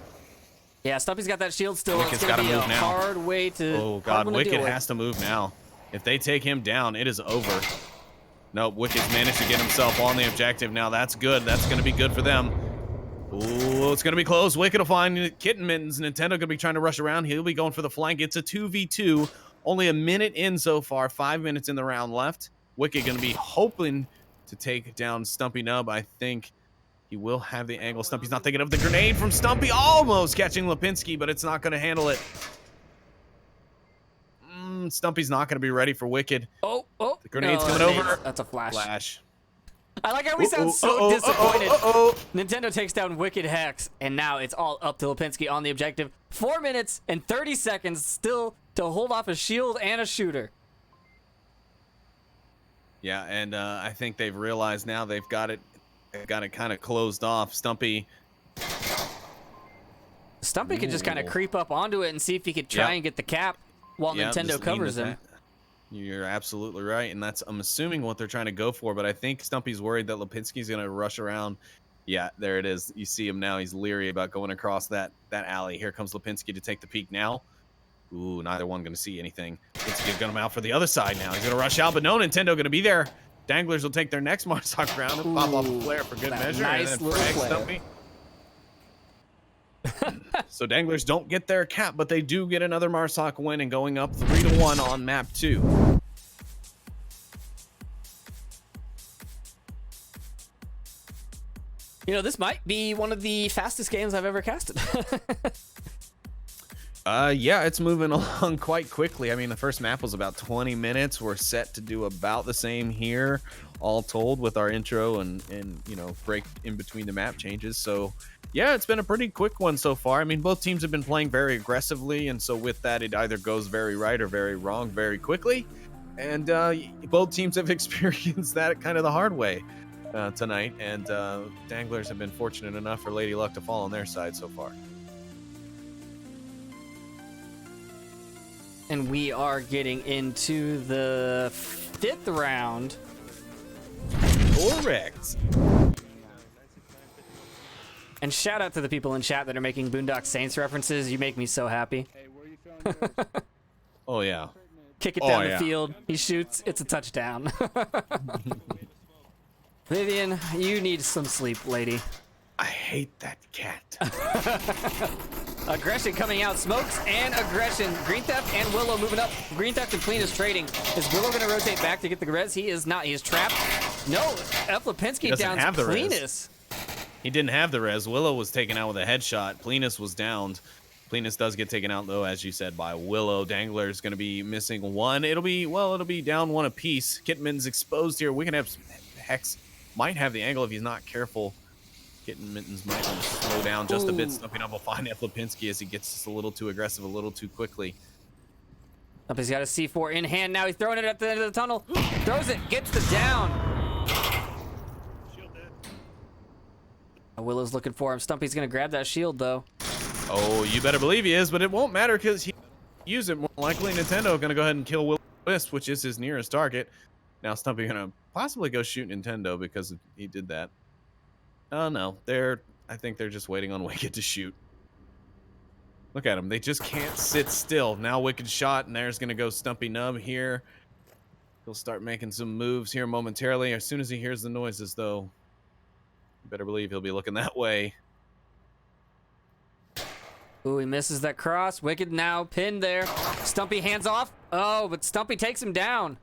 Yeah, Stumpy's got that shield still. Wicked's It's going to be gotta a move now. hard way to. Oh, God. Wicked has to move now. If they take him down, it is over. Nope, Wicked's managed to get himself on the objective. Now that's good. That's going to be good for them. Ooh, it's going to be close. Wicked will find Kitten Mittens. Nintendo going to be trying to rush around. He'll be going for the flank. It's a 2v2. Only a minute in so far. 5 minutes in the round left. Wicked going to be hoping to take down Stumpy Nub. I think he will have the angle. Stumpy's not thinking of the grenade from Stumpy. Almost catching Lipinski, but it's not going to handle it. Stumpy's not going to be ready for Wicked. Oh. The grenade's No, coming over. That's a flash. Flash. I like how we sound so disappointed. Nintendo takes down Wicked Hex, and now it's all up to Lipinski on the objective. 4 minutes and 30 seconds still to hold off a shield and a shooter. Yeah, and I think they've realized now they've got it kind of closed off. Stumpy could just kind of creep up onto it and see if he could try and get the cap while Nintendo covers him. You're absolutely right, and that's, I'm assuming, what they're trying to go for, but I think Stumpy's worried that Lipinski's going to rush around. Yeah, there it is. You see him now. He's leery about going across that alley. Here comes Lipinski to take the peek now. Ooh, neither one going to see anything. Lipinski's going to out for the other side now. He's going to rush out, but no, Nintendo going to be there. Danglers will take their next Marsoc round and pop off a flare for good measure. Nice and then little frag flare. Stumpy. So Danglers don't get their cap, but they do get another Marsoc win and going up 3-1 on map 2. This might be one of the fastest games I've ever casted. Yeah, it's moving along quite quickly. I mean, the first map was about 20 minutes. We're set to do about the same here, all told, with our intro and you know, break in between the map changes. So yeah, it's been a pretty quick one so far. I mean, both teams have been playing very aggressively, and so with that, it either goes very right or very wrong very quickly. And both teams have experienced that kind of the hard way tonight. And Danglers have been fortunate enough for Lady Luck to fall on their side so far. And we are getting into the 5th round. Correct. And shout out to the people in chat that are making Boondock Saints references. You make me so happy. Hey, where are you feeling good? Oh, yeah. Kick it down yeah. the field. He shoots. It's a touchdown. Vivian, you need some sleep, lady. I hate that cat. Aggression coming out. Smokes and aggression. Green Theft and Willow moving up. Green Theft and Clean is trading. Is Willow going to rotate back to get the res? He is not. He is trapped. No. Lipinski doesn't have the res. Cleanus. He didn't have the res. Willow was taken out with a headshot. Plenus was downed. Plenus does get taken out, though, as you said, by Willow. Dangler is going to be missing one. It'll be down one apiece. Kitman's exposed here. We can have Hex. Might have the angle if he's not careful. Kitten Mittens might want to slow down just a bit, stumping up a fine Lipinski as he gets just a little too aggressive, a little too quickly. Up, he's got a C4 in hand now. He's throwing it at the end of the tunnel. Throws it, gets the down. Willow's looking for him. Stumpy's gonna grab that shield though. Oh, you better believe he is, but it won't matter because he use it more likely. Nintendo gonna go ahead and kill Will Wisp, which is his nearest target. Now Stumpy gonna possibly go shoot Nintendo because he did that. Oh no, I think they're just waiting on Wicked to shoot. Look at them, they just can't sit still. Now Wicked shot, and there's gonna go Stumpy Nub here. He'll start making some moves here momentarily. As soon as he hears the noises, though, you better believe he'll be looking that way. Ooh, he misses that cross. Wicked now pinned there. Stumpy hands off. Oh, but Stumpy takes him down.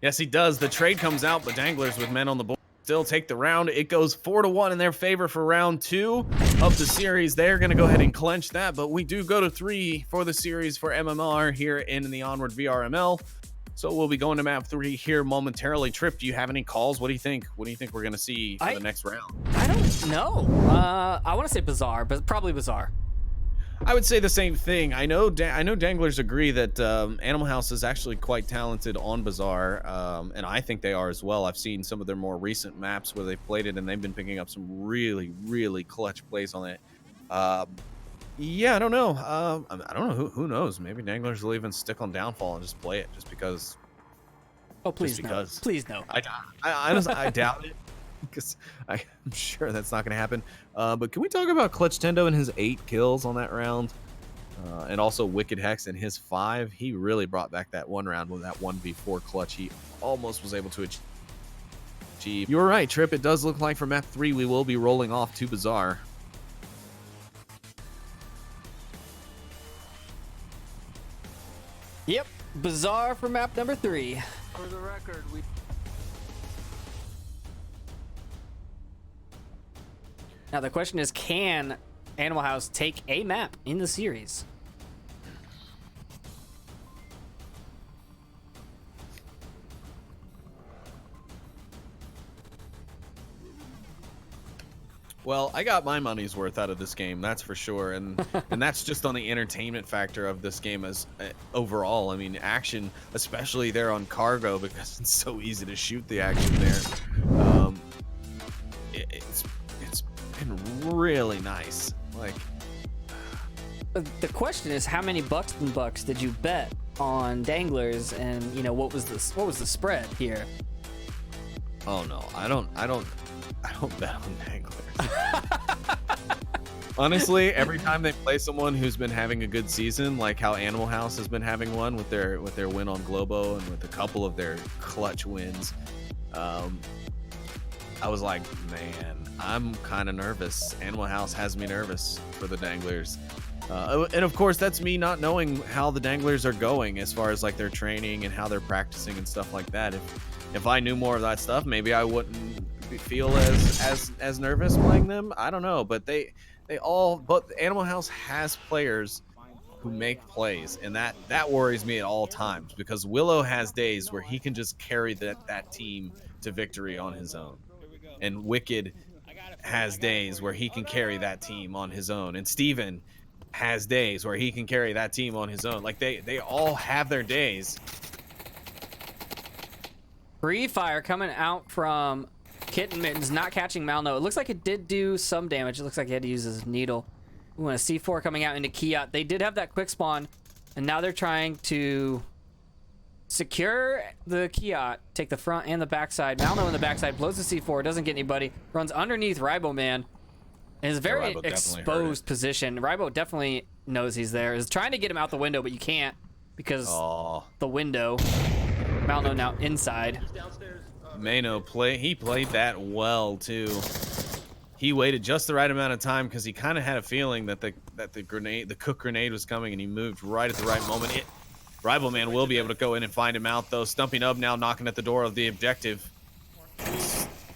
Yes, he does. The trade comes out, but Danglers with men on the board still take the round. It goes 4-1 in their favor for round 2 of the series. They're going to go ahead and clinch that, but we do go to 3 for the series for MMR here in the Onward VRML. So we'll be going to map 3 here momentarily. Trip, do you have any calls? What do you think? What do you think we're going to see for the next round? I don't know. I want to say Bizarre, but probably Bizarre. I would say the same thing. I know Danglers agree that Animal House is actually quite talented on Bazaar, and I think they are as well. I've seen some of their more recent maps where they've played it, and they've been picking up some really, really clutch plays on it. Yeah, I don't know. I don't know. Who knows? Maybe Danglers will even stick on Downfall and just play it just because. Oh, please no. Because. Please no. I honestly, I doubt it. Because I'm sure that's not going to happen. But can we talk about Clutch Tendo and his 8 kills on that round? And also Wicked Hex and his 5. He really brought back that one round with that 1v4 clutch he almost was able to achieve. You were right, Trip. It does look like for map 3 we will be rolling off to Bazaar. Yep. Bizarre for map number 3. For the record, we Now the question is, can Animal House take a map in the series? Well, I got my money's worth out of this game, that's for sure, and that's just on the entertainment factor of this game as overall. I mean, action, especially there on Cargo, because it's so easy to shoot the action there. It's been really nice. Like, The question is, how many Buxton Bucks did you bet on Danglers, and what was the spread here? oh no, I don't bet on Danglers. Honestly, every time they play someone who's been having a good season, like how Animal House has been having one with their win on Globo and with a couple of their clutch wins, I was like, man, I'm kind of nervous. Animal House has me nervous for the Danglers. And of course, that's me not knowing how the Danglers are going as far as like their training and how they're practicing and stuff like that. If I knew more of that stuff, maybe I wouldn't feel as nervous playing them. I don't know, but but Animal House has players who make plays, and that worries me at all times because Willow has days where he can just carry that team to victory on his own, and Wicked has days where he can carry that team on his own, and Steven has days where he can carry that team on his own. Like they all have their days. Free fire coming out from Kitten Mittens, not catching Malno. It looks like it did do some damage. It looks like he had to use his needle. Ooh, and a C4 coming out into Kiat. They did have that quick spawn, and now they're trying to secure the Kiat, take the front and the backside. Malno in the backside, blows the C4, doesn't get anybody, runs underneath Ribo Man. In a very exposed position. Ribo definitely knows he's there. Is trying to get him out the window, but you can't because the window. Malno now inside. Mano played that well too. He waited just the right amount of time because he kind of had a feeling that the cook grenade was coming, and he moved right at the right moment. Rival Man will be able to go in and find him out though. Stumpy Nub now knocking at the door of the objective.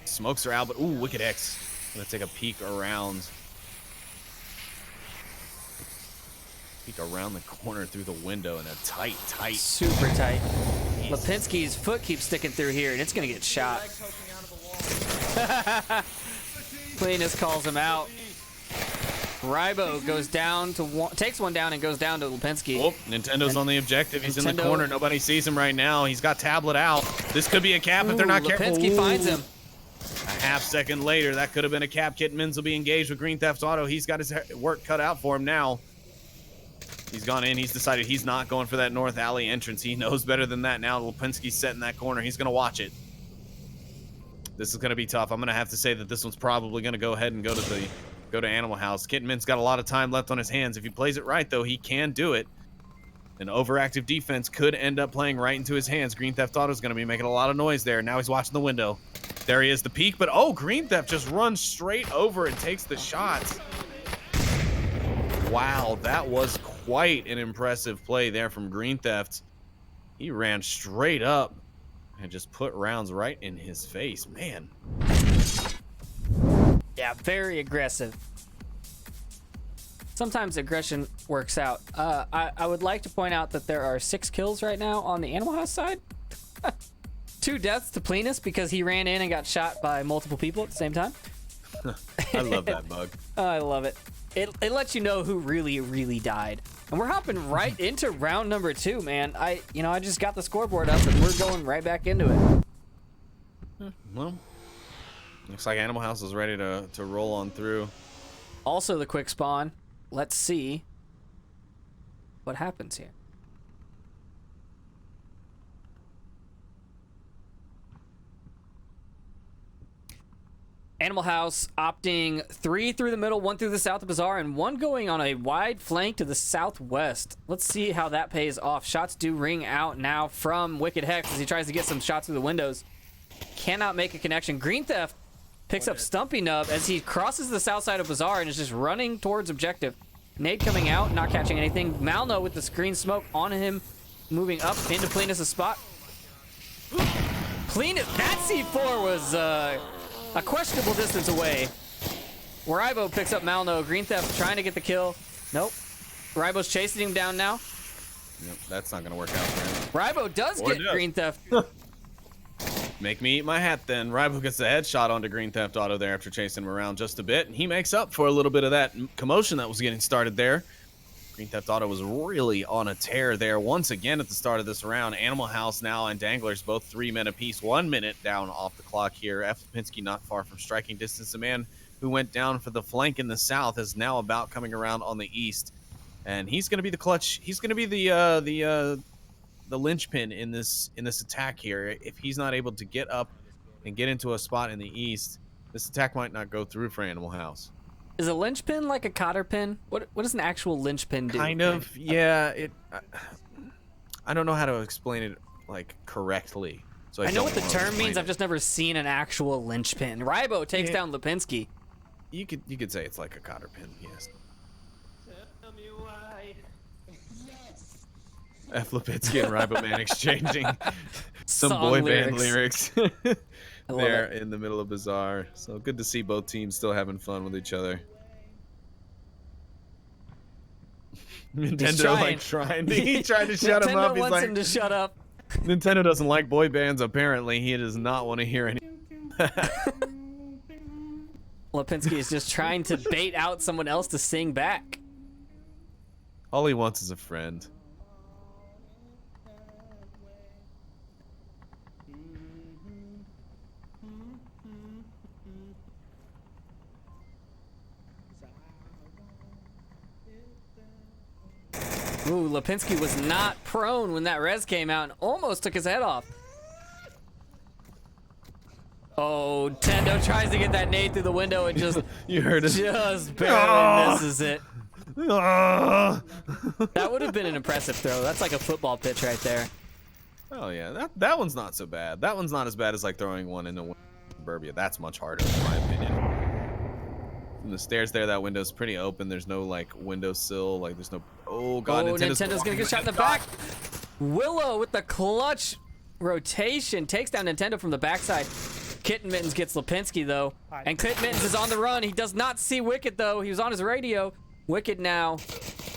Smokes are out, but ooh, Wicked X gonna take a peek around. Peek around the corner through the window in a tight. Super tight. Lipinski's foot keeps sticking through here, and it's gonna get shot. Cleanest calls him out. Ribo goes down to one, takes one down and goes down to Lipinski. Oh, Nintendo's on the objective. He's in the corner. Nobody sees him right now. He's got tablet out. This could be a cap if they're not careful. Lipinski finds him. A half second later, that could have been a cap. Kitten Mins will be engaged with Green Theft Auto. He's got his work cut out for him now. He's gone in. He's decided he's not going for that north alley entrance. He knows better than that now. Lipinski's set in that corner. He's going to watch it. This is going to be tough. I'm going to have to say that this one's probably going to go ahead and go to Animal House. Kitten Mint's got a lot of time left on his hands. If he plays it right, though, he can do it. An overactive defense could end up playing right into his hands. Green Theft Auto's going to be making a lot of noise there. Now he's watching the window. There he is, the peek, but oh, Green Theft just runs straight over and takes the shots. Wow, that was quite an impressive play there from Green Theft. He ran straight up and just put rounds right in his face. Man. Yeah, very aggressive. Sometimes aggression works out. I would like to point out that there are 6 kills right now on the Animal House side. 2 deaths to Plenus because he ran in and got shot by multiple people at the same time. I love that bug. I love it. It lets you know who really died. And we're hopping right into round number 2, man. I just got the scoreboard up and we're going right back into it. Well, looks like Animal House is ready to roll on through. Also the quick spawn. Let's see what happens here. Animal House opting 3 through the middle, 1 through the south of Bazaar, and 1 going on a wide flank to the southwest. Let's see how that pays off. Shots do ring out now from Wicked Hex as he tries to get some shots through the windows. Cannot make a connection. Green Theft picks up Stumpy Nub as he crosses the south side of Bazaar and is just running towards objective. Nade coming out, not catching anything. Malno with the screen smoke on him, moving up into Plenus' spot. Plenus, that C4 was a questionable distance away. Ribo picks up Malno. Green Theft trying to get the kill. Nope. Ribo's chasing him down now. Yep, that's not going to work out for him. Ribo does get Green Theft. Make me eat my hat then. Ribo gets a headshot onto Green Theft Auto there after chasing him around just a bit. And he makes up for a little bit of that commotion that was getting started there. Green Theft Auto was really on a tear there once again at the start of this round. Animal House now and Danglers both 3 men apiece. 1 minute down off the clock here. F. Lipinski not far from striking distance. The man who went down for the flank in the south is now about coming around on the east. And he's going to be the clutch. He's going to be the linchpin in this attack here. If he's not able to get up and get into a spot in the east, this attack might not go through for Animal House. Is a linchpin like a cotter pin? What does an actual linchpin do? Kind of, yeah. I don't know how to explain it like correctly. So I know what the term means. I've just never seen an actual linchpin. Ribo takes down Lipinski. You could say it's like a cotter pin, yes. F. Lipinski and Ribo Man exchanging some boy band lyrics there in the middle of Bazaar. So good to see both teams still having fun with each other. Nintendo trying to shut him up. Nintendo He's wants like, him to shut up. Nintendo doesn't like boy bands. Apparently, he does not want to hear any. Lipinski is just trying to bait out someone else to sing back. All he wants is a friend. Ooh, Lipinski was not prone when that res came out and almost took his head off. Oh, Tendo tries to get that nade through the window and just You heard it. just barely misses it. That would have been an impressive throw. That's like a football pitch right there. Oh yeah, that one's not so bad. That one's not as bad as like throwing one in the suburbia. That's much harder in my opinion. From the stairs there, that window's pretty open. There's no like windowsill. Like there's no. Oh god, Oh, Nintendo's gonna get shot in the back. Willow with the clutch rotation takes down Nintendo from the backside. Kitten Mittens gets Lipinski though, and Kitten Mittens is on the run. He does not see Wicked though. He was on his radio. Wicked now.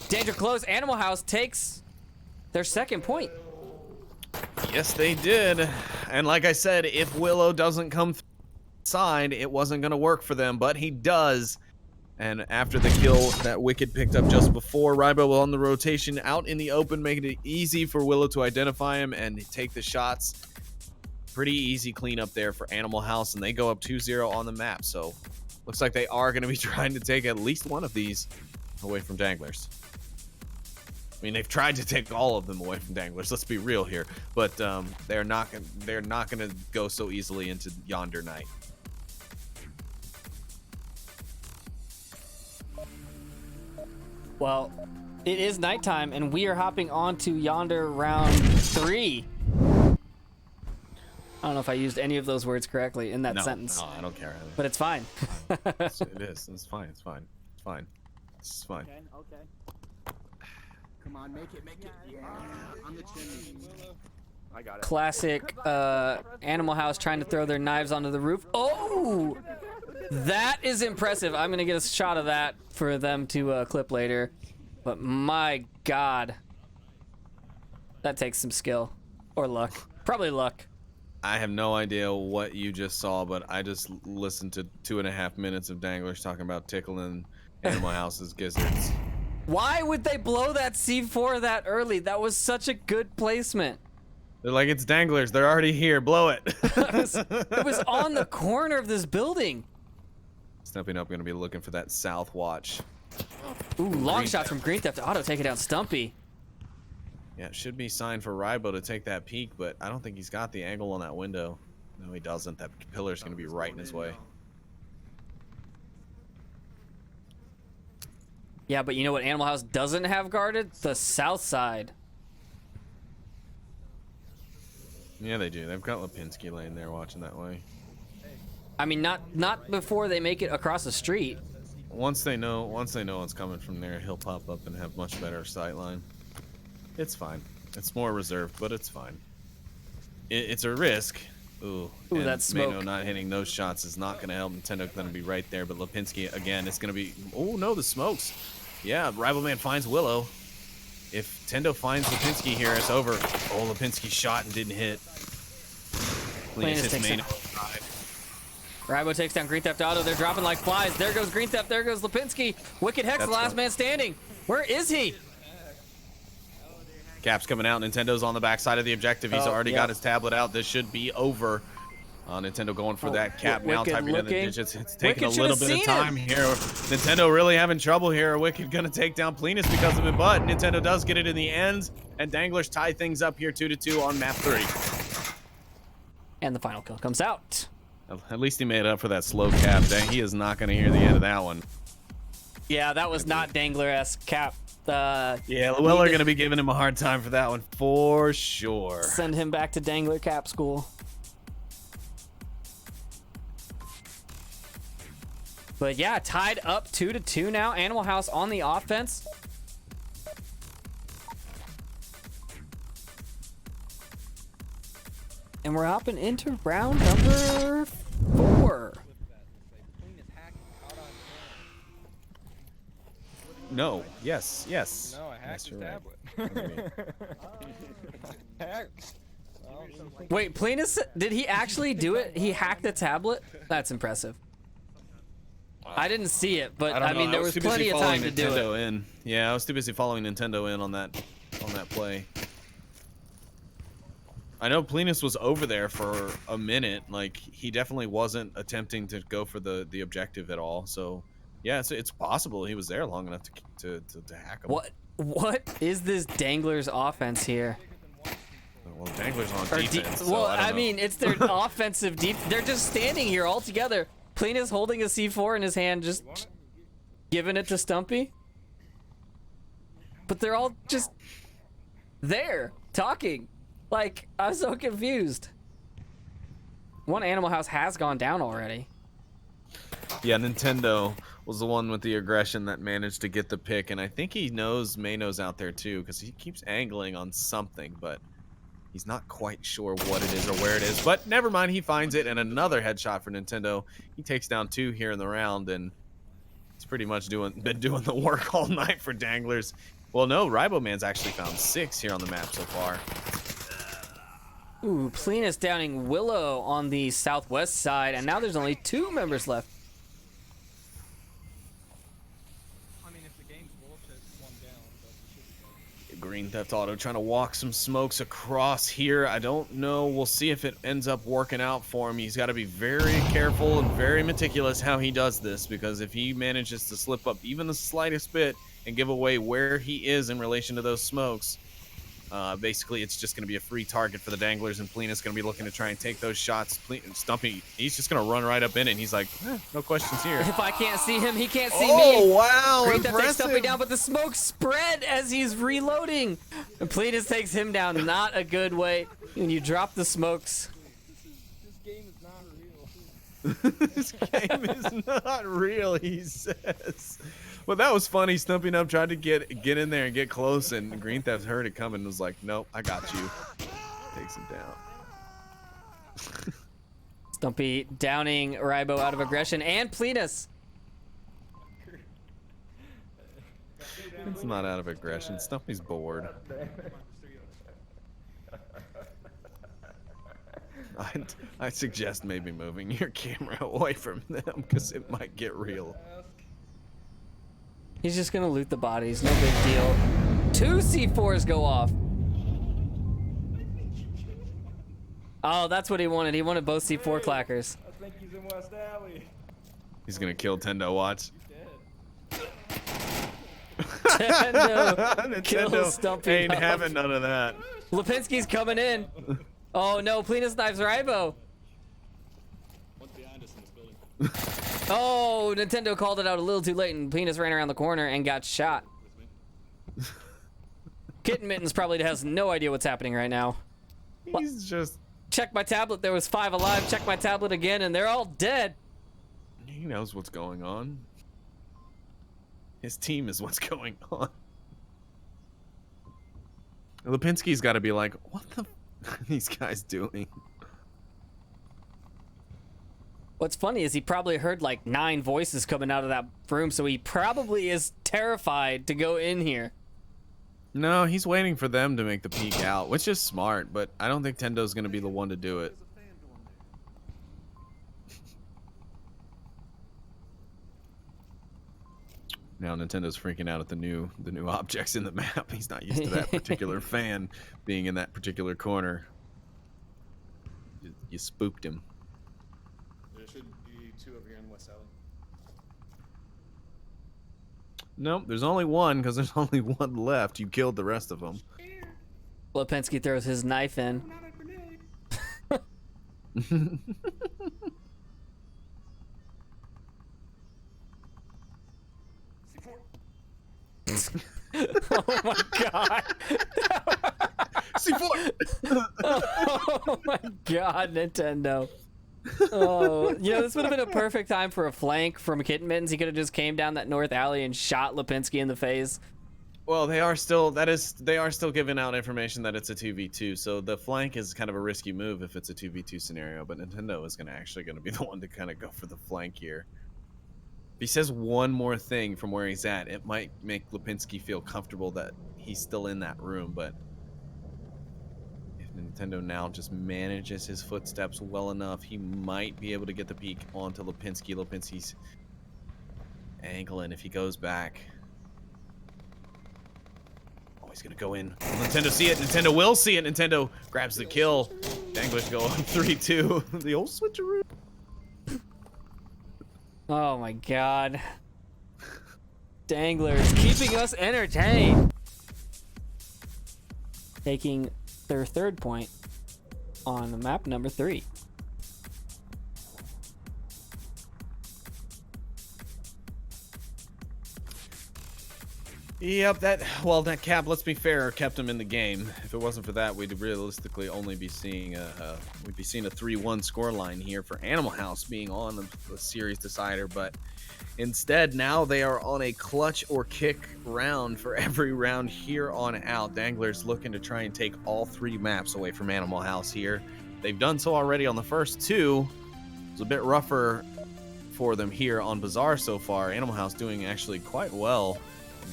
Danger close. Animal House takes their second point. Yes, they did. And like I said, if Willow doesn't come side, it wasn't gonna work for them, but he does. And after the kill that Wicked picked up just before, Rybo on the rotation out in the open, making it easy for Willow to identify him and take the shots. Pretty easy cleanup there for Animal House, and they go up 2-0 on the map. So looks like they are going to be trying to take at least one of these away from Danglers. I mean, they've tried to take all of them away from Danglers. Let's be real here, but they're not going to go so easily into Yonder Night. Well, it is nighttime, and we are hopping on to Yonder round 3. I don't know if I used any of those words correctly in that sentence. No, I don't care. But it's fine. It is. It's fine. It's fine. It's fine. It's fine. Okay. Come on, make it. Yeah, on the chimney. I got it. Classic Animal House trying to throw their knives onto the roof. Oh! That is impressive. I'm going to get a shot of that for them to clip later. But my God. That takes some skill. Or luck. Probably luck. I have no idea what you just saw, but I just listened to 2.5 minutes of Danglers talking about tickling Animal House's gizzards. Why would they blow that C4 that early? That was such a good placement. They're like, it's Danglers. They're already here. Blow it. It was on the corner of this building. Stepping up, going to be looking for that south watch. Ooh, long shot from Green Theft Auto taking down Stumpy. Yeah, it should be signed for Rybo to take that peek, but I don't think he's got the angle on that window. No, he doesn't. That pillar's going to be right in his way. Yeah, but you know what Animal House doesn't have guarded? The south side. Yeah, they do. They've got Lipinski laying there watching that way. I mean, not before they make it across the street. Once they know what's coming from there, he'll pop up and have much better sight line. It's fine. It's more reserved, but it's fine. It's a risk. Ooh, and that smoke. Mano not hitting those shots is not going to help. Nintendo's going to be right there, but Lipinski, again, it's going to be... Oh, no, the smokes. Yeah, Rival Man finds Willow. If Tendo finds Lipinski here, it's over. Oh, Lipinski shot and didn't hit. Cleanest hits takes Mano. Rybo takes down Green Theft Auto. They're dropping like flies. There goes Green Theft. There goes Lipinski. Wicked Hex, That's the last fun. man standing. Where is he? Cap's coming out. Nintendo's on the backside of the objective. He's already got his tablet out. This should be over. Nintendo going for that Cap now, Wicked typing in the looking. digits. It's taking Wicked a little should've bit of seen time here. Nintendo really having trouble here. Wicked gonna take down Plenus because of it, but Nintendo does get it in the end, and Danglers tie things up here 2-2 on map 3. And the final kill comes out. At least he made up for that slow Cap. Dang, he is not gonna hear the end of that one. Yeah, that was not Dangler-esque. Cap. Yeah, Weller gonna be giving him a hard time for that one for sure. Send him back to Dangler Cap school. But yeah, tied up 2-2 now. Animal House on the offense. And we're hopping into round number 4. No. Yes. Yes. No, I hacked Yes, his you're right. tablet. Hacked. Wait, Plinus, did he actually do it? He hacked the tablet? That's impressive. I didn't see it, but I mean, there was plenty of time to do it. Nintendo in. Yeah, I was too busy following Nintendo in on that play. I know Plinus was over there for a minute. Like, he definitely wasn't attempting to go for the objective at all. So, yeah, it's possible he was there long enough to hack him. What is this Danglers offense here? Well, Danglers on Or defense. So well, I don't know. mean, it's their offensive deep. They're just standing here all together. Plinus holding a C4 in his hand, just giving it to Stumpy. But they're all just there, talking. Like, I'm so confused. One Animal House has gone down already. Yeah, Nintendo was the one with the aggression that managed to get the pick, and I think he knows Mayno's out there too, because he keeps angling on something, but he's not quite sure what it is or where it is. But never mind, he finds it, and another headshot for Nintendo. He takes down 2 here in the round, and he's pretty much been doing the work all night for Danglers. Well, no, Riboman's actually found 6 here on the map so far. Ooh, Plinus downing Willow on the southwest side, and now there's only 2 members left. I mean, if the game's bullshit, one down, but it should be good. Green Theft Auto trying to walk some smokes across here. I don't know. We'll see if it ends up working out for him. He's got to be very careful and very meticulous how he does this, because if he manages to slip up even the slightest bit and give away where he is in relation to those smokes, basically it's just going to be a free target for the Danglers, and Plinus going to be looking to try and take those shots. Stumpy, he's just going to run right up in it, and he's like, no questions here. If I can't see him, he can't see me. Oh, wow, Green Theft takes impressive. Stumpy down, but the smoke spread as he's reloading. And Plinus takes him down. Not a good way when you drop the smokes. This game is not real. This game is not real, he says. Well, that was funny. Stumping Up tried to get in there and get close, and Green Theft heard it coming and was like, nope, I got you. Takes him down. Stumpy downing Ribo out of aggression, and Plinus. It's not out of aggression. Stumpy's bored. I suggest maybe moving your camera away from them, because it might get real. He's just gonna loot the bodies, no big deal. 2 C4s go off. Oh, that's what he wanted. He wanted both C4 clackers. I think he's in West Alley. He's gonna kill Tendo, watch. Nintendo kills Stumpy. Ain't Up. having none of that. Lipinski's coming in. Oh no, Plinus knives Ribo. Oh, Nintendo called it out a little too late, and Plinus ran around the corner and got shot. Kitten Mittens probably has no idea what's happening right now. He's just... Check my tablet, there was 5 alive. Check my tablet again, and they're all dead. He knows what's going on. His team is what's going on. Lipinski's got to be like, what the f are these guys doing? What's funny is he probably heard like 9 voices coming out of that room, so he probably is terrified to go in here. No, he's waiting for them to make the peek out, which is smart, but I don't think Tendo's going to be the one to do it. Now Nintendo's freaking out at the new objects in the map. He's not used to that particular fan being in that particular corner. You spooked him. There should be 2 over here in West Alley. Nope, there's only one because there's only one left. You killed the rest of them. Lipinski throws his knife in. Oh my god. C4! Oh my god, Nintendo. Oh, you know, this would have been a perfect time for a flank from Kitten Mittens. He could have just came down that north alley and shot Lipinski in the face. Well, they are still giving out information that it's a 2v2, so the flank is kind of a risky move if it's a 2v2 scenario, but Nintendo is actually going to be the one to kind of go for the flank here. If he says one more thing from where he's at, it might make Lipinski feel comfortable that he's still in that room, but if Nintendo now just manages his footsteps well enough, he might be able to get the peek onto Lipinski. Lipinski's angling if he goes back. Oh, he's gonna go in. Will Nintendo see it? Nintendo will see it. Nintendo grabs the kill. Danglers go up 3-2. The old switcheroo. Oh my god. Danglers keeping us entertained. Taking their third point on map number 3. Yep, that cap, let's be fair, kept him in the game. If it wasn't for that, we'd realistically only be seeing a 3-1 scoreline here for Animal House being on the series decider, but instead now they are on a clutch or kick round for every round here on out. Danglers looking to try and take all 3 maps away from Animal House here. They've done so already on the first 2. It's a bit rougher for them here on Bazaar so far. Animal House doing actually quite well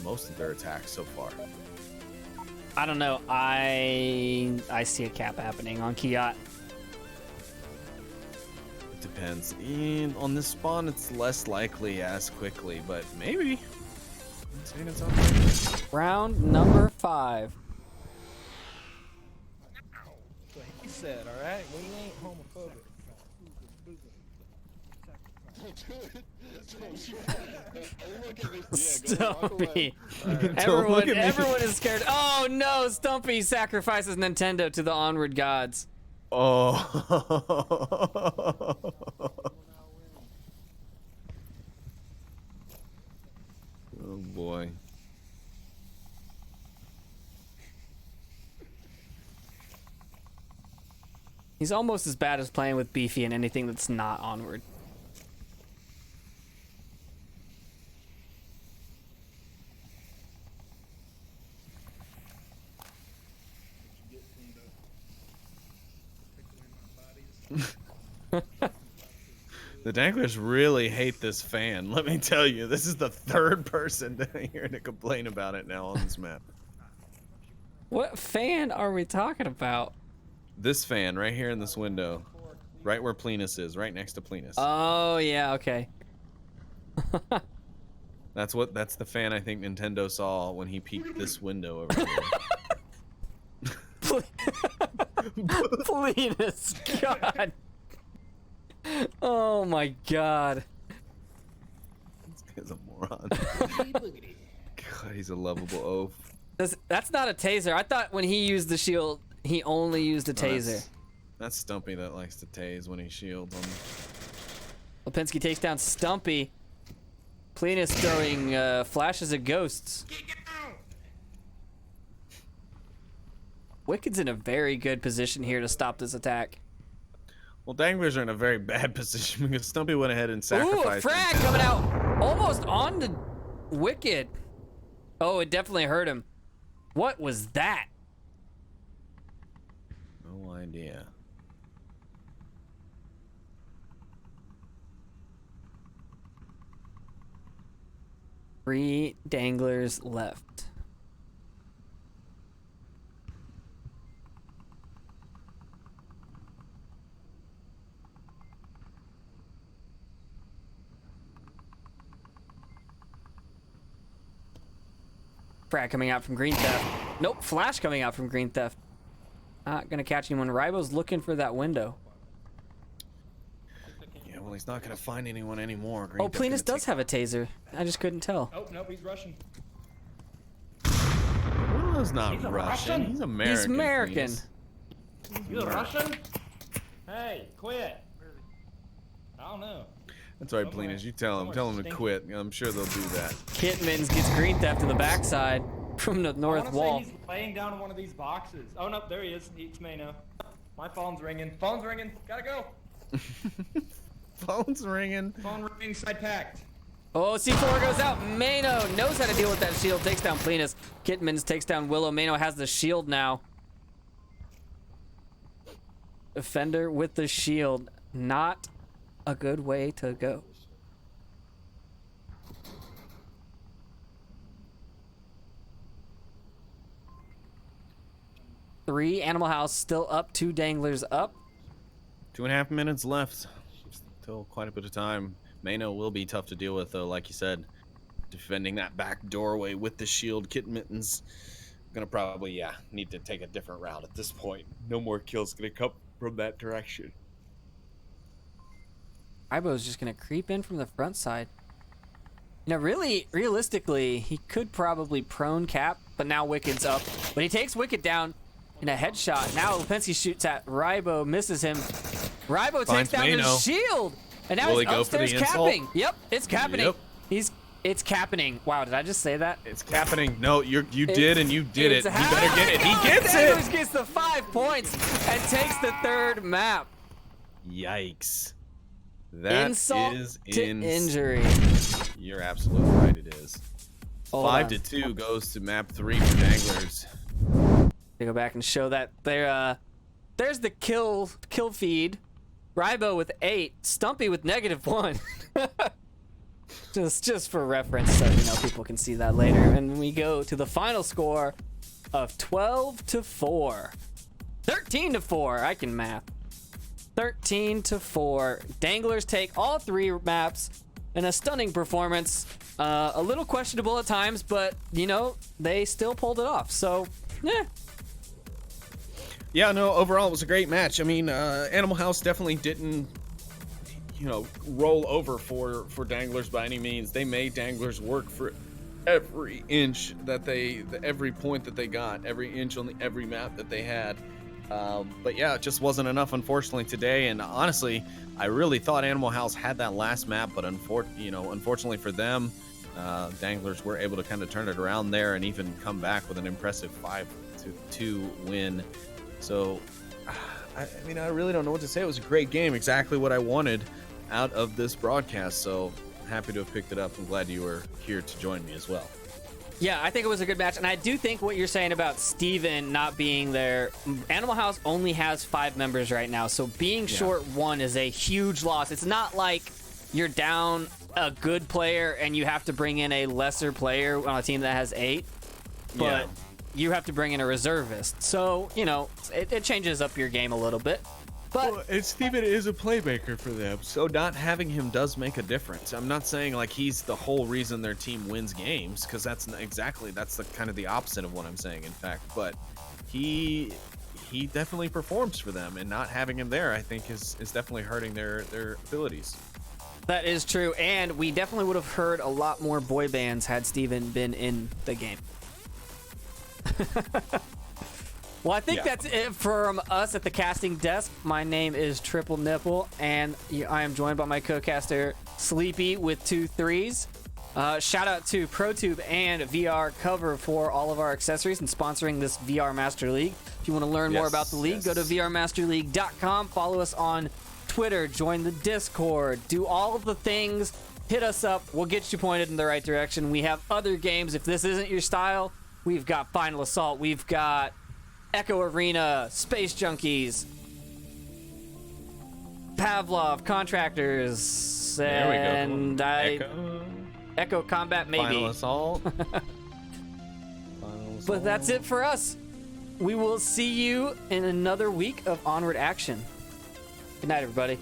most of their attacks so far. I don't know. I see a cap happening on Kiat. It depends. On this spawn, it's less likely as quickly, but maybe. Round number 5. What he said, all right? We ain't homophobic. Stumpy. Everyone is scared. Oh no, Stumpy sacrifices Nintendo to the Onward gods. Oh. Oh boy. He's almost as bad as playing with Beefy in anything that's not Onward. The Danglers really hate this fan. Let me tell you, this is the 3rd person here to complain about it now on this map. What fan are we talking about? This fan right here in this window, right where Plenus is, right next to Plenus. Oh yeah, okay. That's the fan I think Nintendo saw when he peeked this window over here. Plenus, God. Oh my God. This guy's a moron. God, he's a lovable oaf. That's not a taser. I thought when he used the shield, he only used a taser. That's Stumpy that likes to tase when he shields on. Lipinski takes down Stumpy. Plenus throwing flashes of ghosts. Wicked's in a very good position here to stop this attack. Well, Danglers are in a very bad position because Stumpy went ahead and sacrificed. Ooh, a frag coming out almost on the Wicked. Oh, it definitely hurt him. What was that? No idea. Three Danglers left. Frag coming out from Green Theft. Nope, flash coming out from Green Theft. Not gonna catch anyone. Ribo's looking for that window. Yeah, well, he's not gonna find anyone anymore. Oh, Plenus does have a taser. I just couldn't tell. Oh, nope, he's Russian. Willow's not Russian. Russian. He's American. He's American. Plenus. You a Russian? Hey, quit. I don't know. That's right, Plenus. You tell him. Tell him to quit. I'm sure they'll do that. Kitmans gets Green Theft to the backside from the north I wall. wanna say he's laying down in one of these boxes. Oh, no, there he is. It's Mano. My phone's ringing. Phone's ringing. Gotta go. Phone's ringing. Phone ringing, side packed. Oh, C4 goes out. Mano knows how to deal with that shield. Takes down Plenus. Kitmans takes down Willow. Mano has the shield now. Defender with the shield. Not a good way to go. 3. Animal House still up, 2 Danglers up. 2.5 minutes left. Still quite a bit of time. Mano will be tough to deal with, though, like you said. Defending that back doorway with the shield. Kitten Mittens gonna probably, need to take a different route at this point. No more kills gonna come from that direction. Ibo's just going to creep in from the front side. You know, really, realistically, he could probably prone cap, but now Wicked's up. But he takes Wicked down in a headshot. Now Lipinski shoots at Rybo, misses him. Rybo takes down Mano. his shield. And now Will he's he go for the upstairs insult? capping. Yep, it's capping. Yep. It's capping. Wow, did I just say that? It's happening. No, you did, and you did it. It's You better get it. He happening. gets Danglers it. gets the 5 points and takes the 3rd map. Yikes. That Insult is to injury. You're absolutely right. It is. Hold 5 on. to 2 goes to map 3 for Danglers. They go back and show that there's the kill feed. Rybo with 8, Stumpy with -1. just for reference, so you know people can see that later. And we go to the final score of 12 to 4, 13 to 4. I can math. 13 to 4. Danglers take all 3 maps in a stunning performance. A little questionable at times, but you know they still pulled it off. So, yeah. Yeah, no, overall it was a great match. I mean, Animal House definitely didn't, roll over for Danglers by any means. They made Danglers work for every inch that every point that they got, every inch on every map that they had. But yeah, it just wasn't enough, unfortunately, today. And honestly, I really thought Animal House had that last map, but unfortunately for them, Danglers were able to kind of turn it around there and even come back with an impressive 5-2 win. So, I mean, I really don't know what to say. It was a great game, exactly what I wanted out of this broadcast. So happy to have picked it up. I'm glad you were here to join me as well. Yeah, I think it was a good match, and I do think what you're saying about Steven not being there, Animal House only has 5 members right now, so being short 1 is a huge loss. It's not like you're down a good player and you have to bring in a lesser player on a team that has 8, but you have to bring in a reservist. So, it changes up your game a little bit. But and Steven is a playmaker for them, so not having him does make a difference. I'm not saying like he's the whole reason their team wins games, because that's the kind of the opposite of what I'm saying, in fact. But he definitely performs for them, and not having him there, I think, is definitely hurting their abilities. that is true, and we definitely would have heard a lot more boy bands had Steven been in the game. Well, I think that's it from us at the casting desk. My name is Triple Nipple, and I am joined by my co-caster Sleepy with 2 3s. Shout out to ProTube and VR Cover for all of our accessories and sponsoring this VR Master League. If you want to learn more about the league, go to vrmasterleague.com. Follow us on Twitter, join the Discord, do all of the things. Hit us up. We'll get you pointed in the right direction. We have other games. If this isn't your style, we've got Final Assault. We've got Echo Arena, Space Junkies, Pavlov, Contractors, and Echo Combat, maybe. Final Assault. But that's it for us. We will see you in another week of Onward action. Good night, everybody.